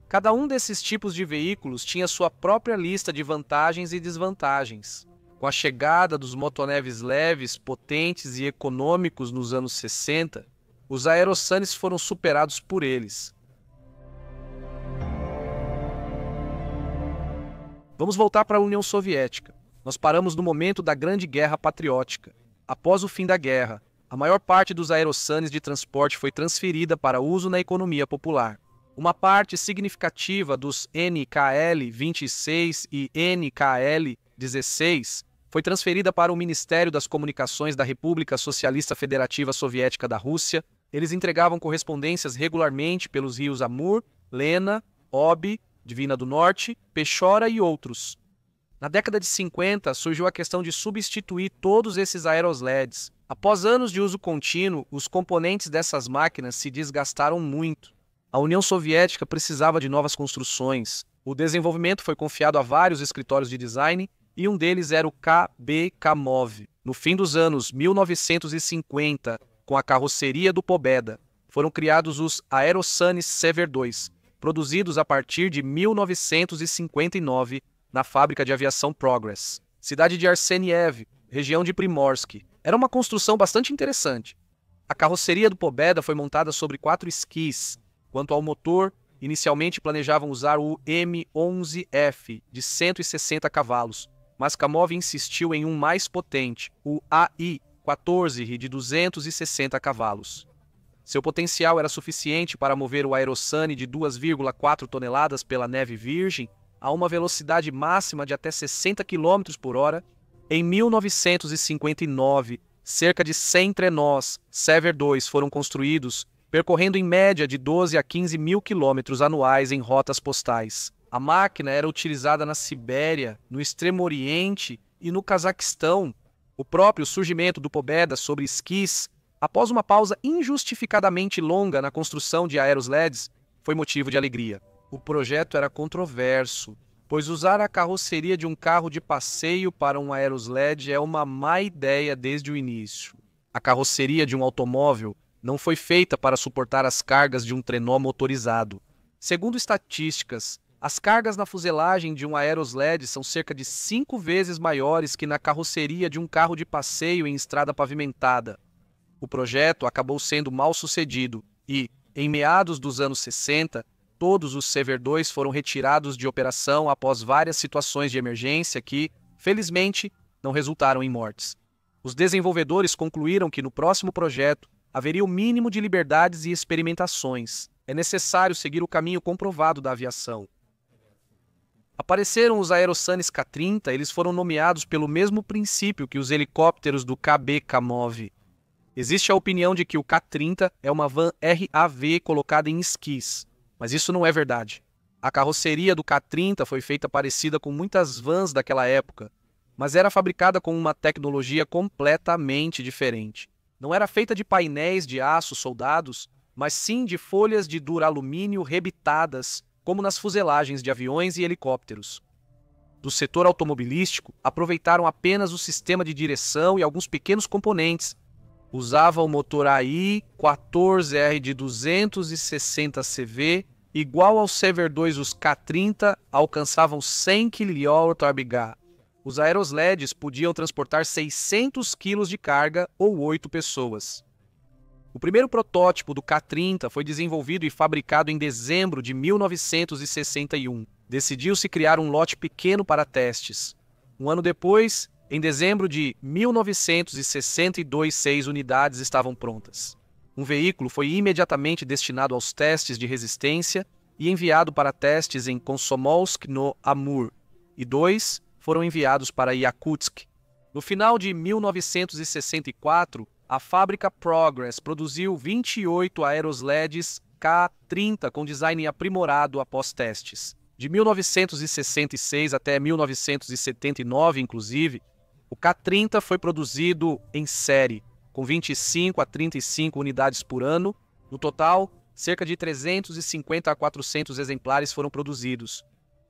Speaker 1: Cada um desses tipos de veículos tinha sua própria lista de vantagens e desvantagens. Com a chegada dos motoneves leves, potentes e econômicos nos anos 60, os aerosuns foram superados por eles. Vamos voltar para a União Soviética. Nós paramos no momento da Grande Guerra Patriótica. Após o fim da guerra, a maior parte dos aerosuns de transporte foi transferida para uso na economia popular. Uma parte significativa dos NKL-26 e NKL-16 foi transferida para o Ministério das Comunicações da República Socialista Federativa Soviética da Rússia. Eles entregavam correspondências regularmente pelos rios Amur, Lena, Obi, Divina do Norte, Pechora e outros. Na década de 50, surgiu a questão de substituir todos esses aerosleds. Após anos de uso contínuo, os componentes dessas máquinas se desgastaram muito. A União Soviética precisava de novas construções. O desenvolvimento foi confiado a vários escritórios de design e um deles era o KB Kamov. No fim dos anos 1950, com a carroceria do Pobeda, foram criados os Aerosuns Sever II, produzidos a partir de 1959 na fábrica de aviação Progress. Cidade de Arseniev, região de Primorsk. Era uma construção bastante interessante. A carroceria do Pobeda foi montada sobre 4 esquis. Quanto ao motor, inicialmente planejavam usar o M11F, de 160 cavalos, mas Kamov insistiu em um mais potente, o AI-14, de 260 cavalos. Seu potencial era suficiente para mover o Aerosun de 2,4 toneladas pela neve virgem a uma velocidade máxima de até 60 km por hora. Em 1959, cerca de 100 trenós Sever II foram construídos, percorrendo em média de 12 a 15 mil quilômetros anuais em rotas postais. A máquina era utilizada na Sibéria, no Extremo Oriente e no Cazaquistão. O próprio surgimento do Pobeda sobre esquis, após uma pausa injustificadamente longa na construção de aerosleds, foi motivo de alegria. O projeto era controverso, pois usar a carroceria de um carro de passeio para um aerosled é uma má ideia desde o início. A carroceria de um automóvel não foi feita para suportar as cargas de um trenó motorizado. Segundo estatísticas, as cargas na fuselagem de um aerosled são cerca de 5 vezes maiores que na carroceria de um carro de passeio em estrada pavimentada. O projeto acabou sendo mal sucedido e, em meados dos anos 60, todos os Sever II foram retirados de operação após várias situações de emergência que, felizmente, não resultaram em mortes. Os desenvolvedores concluíram que no próximo projeto haveria o mínimo de liberdades e experimentações. É necessário seguir o caminho comprovado da aviação. Apareceram os Aerosuns K-30, eles foram nomeados pelo mesmo princípio que os helicópteros do KB Kamov. Existe a opinião de que o K-30 é uma van RAV colocada em esquis, mas isso não é verdade. A carroceria do K-30 foi feita parecida com muitas vans daquela época, mas era fabricada com uma tecnologia completamente diferente. Não era feita de painéis de aço soldados, mas sim de folhas de duralumínio rebitadas, como nas fuselagens de aviões e helicópteros. Do setor automobilístico, aproveitaram apenas o sistema de direção e alguns pequenos componentes. Usava o motor AI-14R de 260 CV, igual ao Sever II, os K-30 alcançavam 100 kW/h. Os aerosleds podiam transportar 600 kg de carga ou 8 pessoas. O primeiro protótipo do K-30 foi desenvolvido e fabricado em dezembro de 1961. Decidiu-se criar um lote pequeno para testes. Um ano depois, em dezembro de 1962, 6 unidades estavam prontas. Um veículo foi imediatamente destinado aos testes de resistência e enviado para testes em Komsomolsk, no Amur, e 2 foram enviados para Yakutsk. No final de 1964, a fábrica Progress produziu 28 aerosleds K-30 com design aprimorado após testes. De 1966 até 1979, inclusive, o K-30 foi produzido em série, com 25 a 35 unidades por ano. No total, cerca de 350 a 400 exemplares foram produzidos.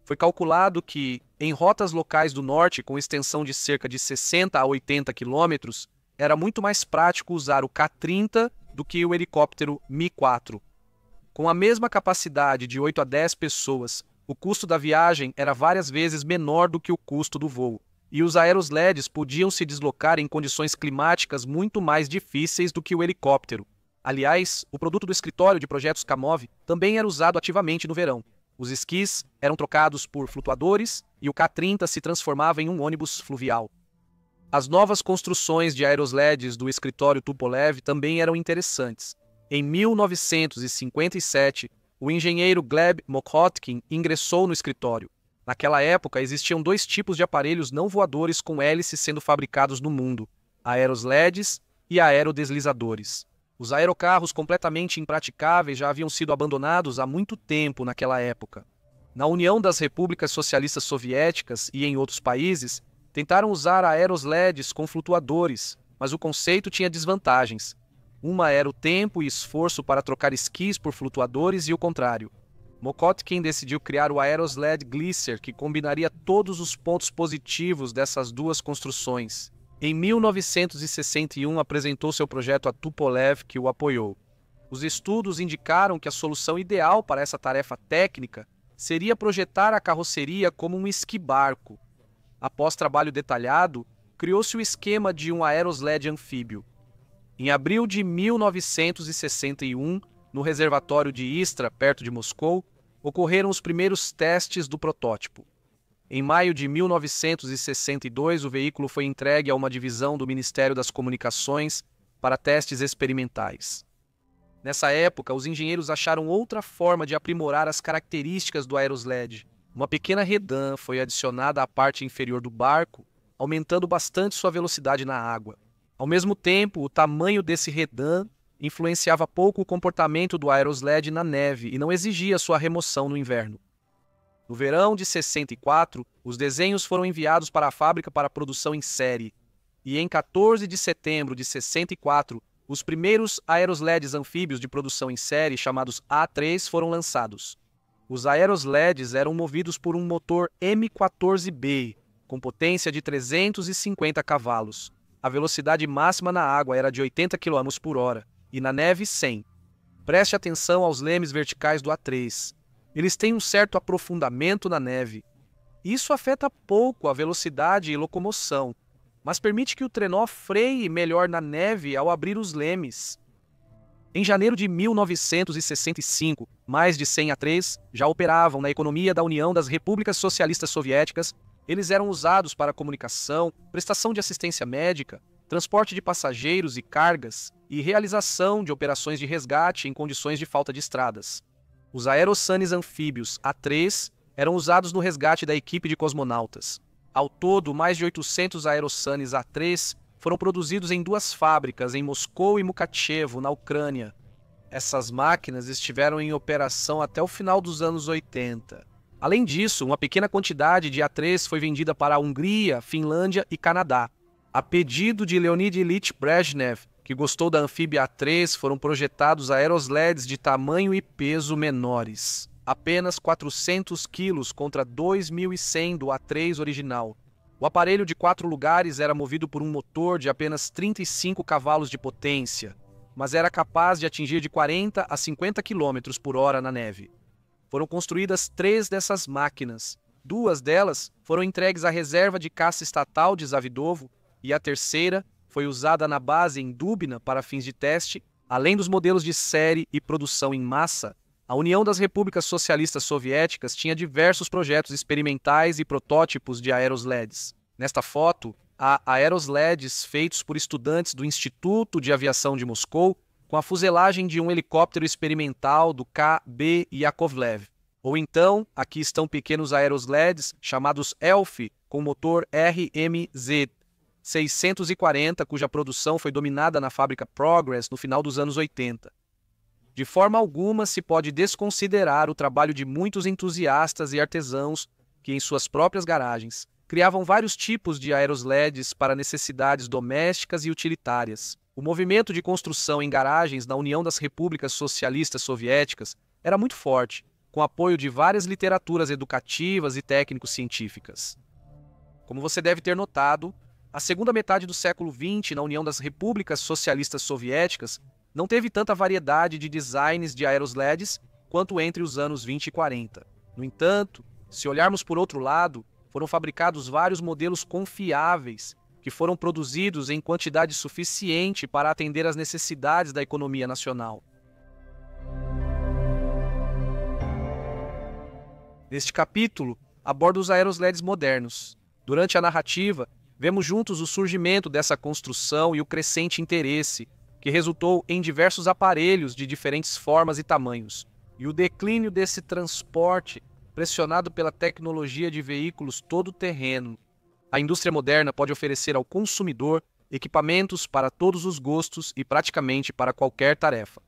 Speaker 1: Foi calculado que, em rotas locais do norte com extensão de cerca de 60 a 80 quilômetros, era muito mais prático usar o K-30 do que o helicóptero Mi-4. Com a mesma capacidade de 8 a 10 pessoas, o custo da viagem era várias vezes menor do que o custo do voo, e os aerosleds podiam se deslocar em condições climáticas muito mais difíceis do que o helicóptero. Aliás, o produto do escritório de projetos Kamov também era usado ativamente no verão. Os esquis eram trocados por flutuadores e o K-30 se transformava em um ônibus fluvial. As novas construções de aerosleds do escritório Tupolev também eram interessantes. Em 1957, o engenheiro Gleb Mokotkin ingressou no escritório. Naquela época, existiam dois tipos de aparelhos não voadores com hélices sendo fabricados no mundo: aerosleds e aerodeslizadores. Os aerocarros completamente impraticáveis já haviam sido abandonados há muito tempo naquela época. Na União das Repúblicas Socialistas Soviéticas e em outros países, tentaram usar aerosleds com flutuadores, mas o conceito tinha desvantagens. Uma era o tempo e esforço para trocar esquis por flutuadores e o contrário. Mokotkin decidiu criar o aerosled Glisser, que combinaria todos os pontos positivos dessas duas construções. Em 1961, apresentou seu projeto a Tupolev, que o apoiou. Os estudos indicaram que a solução ideal para essa tarefa técnica seria projetar a carroceria como um esqui-barco. Após trabalho detalhado, criou-se o esquema de um aerosled anfíbio. Em abril de 1961, no reservatório de Istra, perto de Moscou, ocorreram os primeiros testes do protótipo. Em maio de 1962, o veículo foi entregue a uma divisão do Ministério das Comunicações para testes experimentais. Nessa época, os engenheiros acharam outra forma de aprimorar as características do aerosled. Uma pequena redã foi adicionada à parte inferior do barco, aumentando bastante sua velocidade na água. Ao mesmo tempo, o tamanho desse redã influenciava pouco o comportamento do aerosled na neve e não exigia sua remoção no inverno. No verão de 64, os desenhos foram enviados para a fábrica para produção em série, e em 14 de setembro de 64, os primeiros aerosleds anfíbios de produção em série, chamados A3, foram lançados. Os aerosleds eram movidos por um motor M14B, com potência de 350 cavalos. A velocidade máxima na água era de 80 km por hora, e na neve 100. Preste atenção aos lemes verticais do A3. Eles têm um certo aprofundamento na neve. Isso afeta pouco a velocidade e locomoção, mas permite que o trenó freie melhor na neve ao abrir os lemes. Em janeiro de 1965, mais de 100 A3 já operavam na economia da União das Repúblicas Socialistas Soviéticas. Eles eram usados para comunicação, prestação de assistência médica, transporte de passageiros e cargas e realização de operações de resgate em condições de falta de estradas. Os aerossanes anfíbios A3 eram usados no resgate da equipe de cosmonautas. Ao todo, mais de 800 aerossanes A3 foram produzidos em duas fábricas, em Moscou e Mukachevo, na Ucrânia. Essas máquinas estiveram em operação até o final dos anos 80. Além disso, uma pequena quantidade de A3 foi vendida para a Hungria, Finlândia e Canadá. A pedido de Leonid Ilyich Brezhnev, que gostou da anfíbia A3, foram projetados aerosleds de tamanho e peso menores. Apenas 400 quilos contra 2.100 do A3 original. O aparelho de 4 lugares era movido por um motor de apenas 35 cavalos de potência, mas era capaz de atingir de 40 a 50 km por hora na neve. Foram construídas 3 dessas máquinas. 2 delas foram entregues à reserva de caça estatal de Zavidovo e a terceira foi usada na base em Dubna para fins de teste. Além dos modelos de série e produção em massa, a União das Repúblicas Socialistas Soviéticas tinha diversos projetos experimentais e protótipos de aerosleds. Nesta foto, há aerosleds feitos por estudantes do Instituto de Aviação de Moscou com a fuselagem de um helicóptero experimental do K.B. Yakovlev. Ou então, aqui estão pequenos aerosleds chamados ELF com motor RMZ. 640, cuja produção foi dominada na fábrica Progress no final dos anos 80. De forma alguma se pode desconsiderar o trabalho de muitos entusiastas e artesãos que, em suas próprias garagens, criavam vários tipos de aerosleds para necessidades domésticas e utilitárias. O movimento de construção em garagens na União das Repúblicas Socialistas Soviéticas era muito forte, com apoio de várias literaturas educativas e técnico-científicas. Como você deve ter notado, a segunda metade do século XX na União das Repúblicas Socialistas Soviéticas não teve tanta variedade de designs de aerosleds quanto entre os anos 20 e 40. No entanto, se olharmos por outro lado, foram fabricados vários modelos confiáveis que foram produzidos em quantidade suficiente para atender às necessidades da economia nacional. Neste capítulo, abordo os aerosleds modernos. Durante a narrativa, vemos juntos o surgimento dessa construção e o crescente interesse, que resultou em diversos aparelhos de diferentes formas e tamanhos, e o declínio desse transporte pressionado pela tecnologia de veículos todo-terreno. A indústria moderna pode oferecer ao consumidor equipamentos para todos os gostos e praticamente para qualquer tarefa.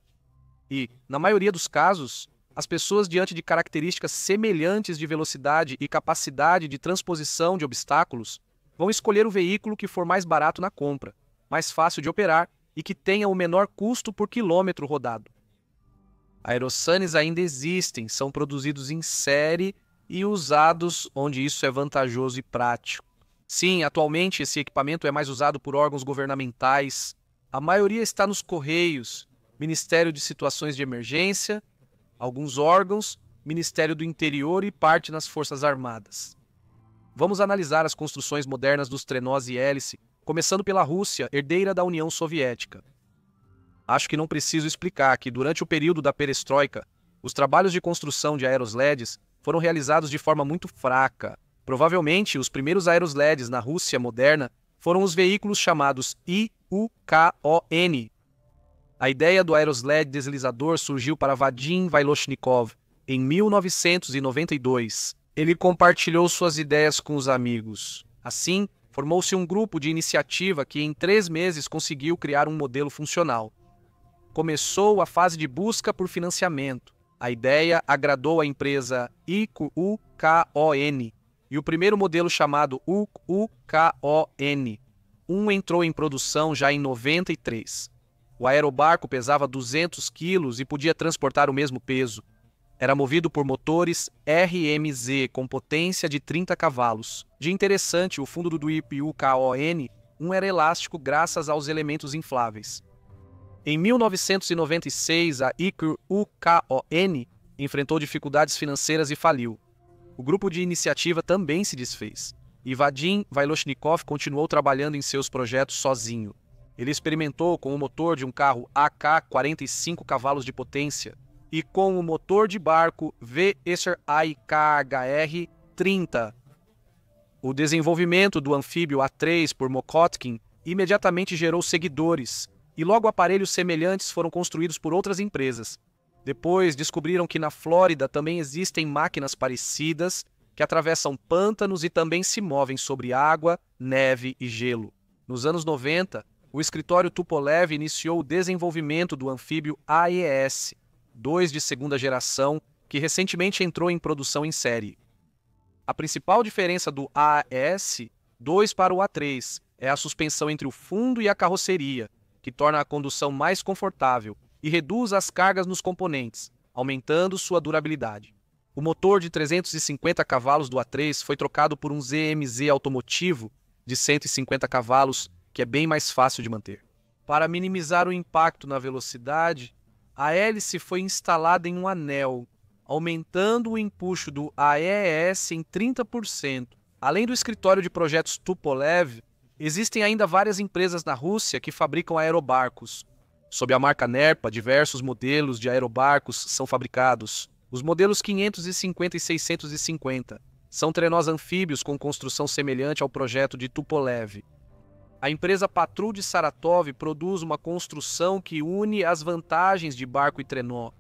Speaker 1: E, na maioria dos casos, as pessoas diante de características semelhantes de velocidade e capacidade de transposição de obstáculos vão escolher o veículo que for mais barato na compra, mais fácil de operar e que tenha o menor custo por quilômetro rodado. Aerosanes ainda existem, são produzidos em série e usados onde isso é vantajoso e prático. Sim, atualmente esse equipamento é mais usado por órgãos governamentais. A maioria está nos Correios, Ministério de Situações de Emergência, alguns órgãos, Ministério do Interior e parte nas Forças Armadas. Vamos analisar as construções modernas dos trenós e hélice, começando pela Rússia, herdeira da União Soviética. Acho que não preciso explicar que, durante o período da perestroika, os trabalhos de construção de aerosleds foram realizados de forma muito fraca. Provavelmente, os primeiros aerosleds na Rússia moderna foram os veículos chamados IUKON. A ideia do aerosled deslizador surgiu para Vadim Vailoshnikov em 1992. Ele compartilhou suas ideias com os amigos. Assim, formou-se um grupo de iniciativa que em 3 meses conseguiu criar um modelo funcional. Começou a fase de busca por financiamento. A ideia agradou a empresa IUKON e o primeiro modelo chamado UKON-1 entrou em produção já em 93. O aerobarco pesava 200 quilos e podia transportar o mesmo peso. Era movido por motores RMZ com potência de 30 cavalos. De interessante, o fundo do IUKON era elástico graças aos elementos infláveis. Em 1996, a IUKON enfrentou dificuldades financeiras e faliu. O grupo de iniciativa também se desfez. E Vadim Vailoshnikov continuou trabalhando em seus projetos sozinho. Ele experimentou com o motor de um carro AK 45 cavalos de potência e com o motor de barco VSR-IKHR-30. O desenvolvimento do anfíbio A3 por Mokotkin imediatamente gerou seguidores, e logo aparelhos semelhantes foram construídos por outras empresas. Depois descobriram que na Flórida também existem máquinas parecidas que atravessam pântanos e também se movem sobre água, neve e gelo. Nos anos 90, o escritório Tupolev iniciou o desenvolvimento do anfíbio AES, 2 de segunda geração, que recentemente entrou em produção em série. A principal diferença do AES 2 para o A3 é a suspensão entre o fundo e a carroceria, que torna a condução mais confortável e reduz as cargas nos componentes, aumentando sua durabilidade. O motor de 350 cavalos do A3 foi trocado por um ZMZ automotivo de 150 cavalos, que é bem mais fácil de manter. Para minimizar o impacto na velocidade, a hélice foi instalada em um anel, aumentando o empuxo do AES em 30%. Além do escritório de projetos Tupolev, existem ainda várias empresas na Rússia que fabricam aerobarcos. Sob a marca NERPA, diversos modelos de aerobarcos são fabricados. Os modelos 550 e 650 são trenós anfíbios com construção semelhante ao projeto de Tupolev. A empresa Patrul de Saratov produz uma construção que une as vantagens de barco e trenó.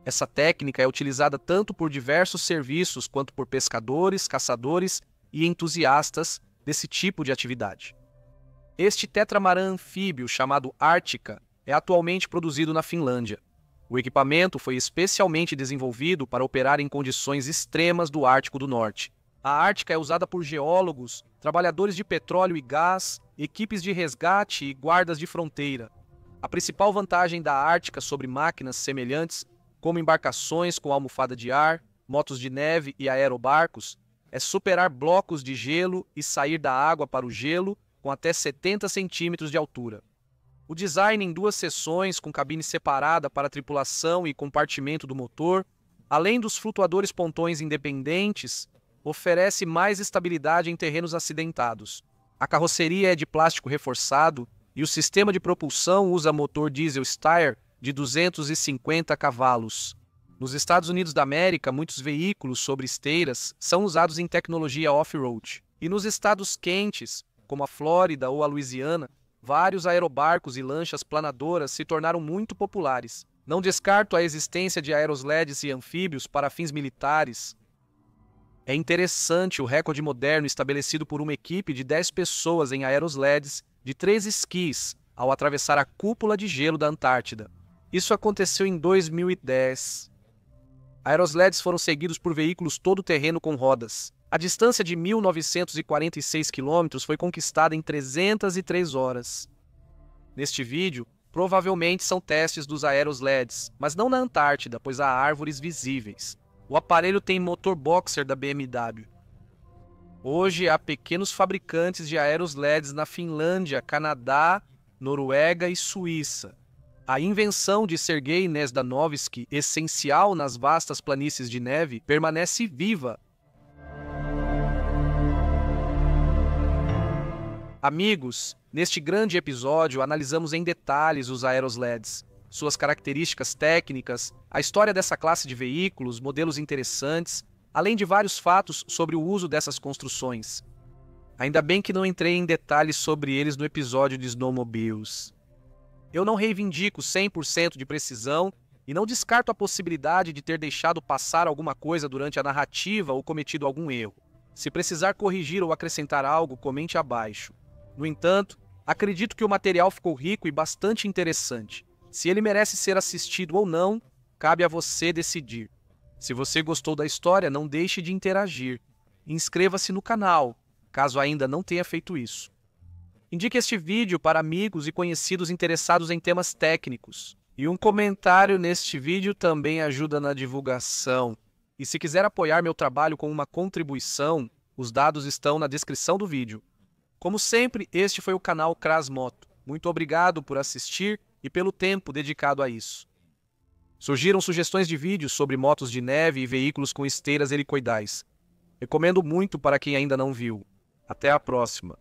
Speaker 1: Essa técnica é utilizada tanto por diversos serviços quanto por pescadores, caçadores e entusiastas desse tipo de atividade. Este tetramarã anfíbio, chamado Ártica, é atualmente produzido na Finlândia. O equipamento foi especialmente desenvolvido para operar em condições extremas do Ártico do Norte. A Ártica é usada por geólogos, trabalhadores de petróleo e gás, equipes de resgate e guardas de fronteira. A principal vantagem da Ártica sobre máquinas semelhantes, como embarcações com almofada de ar, motos de neve e aerobarcos, é superar blocos de gelo e sair da água para o gelo com até 70 centímetros de altura. O design em 2 seções, com cabine separada para a tripulação e compartimento do motor, além dos flutuadores pontões independentes, oferece mais estabilidade em terrenos acidentados. A carroceria é de plástico reforçado e o sistema de propulsão usa motor diesel Steyr de 250 cavalos. Nos Estados Unidos da América, muitos veículos sobre esteiras são usados em tecnologia off-road. E nos estados quentes, como a Flórida ou a Louisiana, vários aerobarcos e lanchas planadoras se tornaram muito populares. Não descarto a existência de aerosleds e anfíbios para fins militares. É interessante o recorde moderno estabelecido por uma equipe de 10 pessoas em aerosleds de 3 esquis ao atravessar a cúpula de gelo da Antártida. Isso aconteceu em 2010. Aerosleds foram seguidos por veículos todo-terreno com rodas. A distância de 1.946 quilômetros foi conquistada em 303 horas. Neste vídeo, provavelmente são testes dos aerosleds, mas não na Antártida, pois há árvores visíveis. O aparelho tem motor boxer da BMW. Hoje há pequenos fabricantes de aerosleds na Finlândia, Canadá, Noruega e Suíça. A invenção de Sergei Nezdanovski, essencial nas vastas planícies de neve, permanece viva. Amigos, neste grande episódio analisamos em detalhes os aerosleds, suas características técnicas, a história dessa classe de veículos, modelos interessantes, além de vários fatos sobre o uso dessas construções. Ainda bem que não entrei em detalhes sobre eles no episódio de Snowmobiles. Eu não reivindico 100% de precisão e não descarto a possibilidade de ter deixado passar alguma coisa durante a narrativa ou cometido algum erro. Se precisar corrigir ou acrescentar algo, comente abaixo. No entanto, acredito que o material ficou rico e bastante interessante. Se ele merece ser assistido ou não, cabe a você decidir. Se você gostou da história, não deixe de interagir. Inscreva-se no canal, caso ainda não tenha feito isso. Indique este vídeo para amigos e conhecidos interessados em temas técnicos. E um comentário neste vídeo também ajuda na divulgação. E se quiser apoiar meu trabalho com uma contribuição, os dados estão na descrição do vídeo. Como sempre, este foi o canal Crasmoto. Muito obrigado por assistir e pelo tempo dedicado a isso. Surgiram sugestões de vídeos sobre motos de neve e veículos com esteiras helicoidais. Recomendo muito para quem ainda não viu. Até a próxima!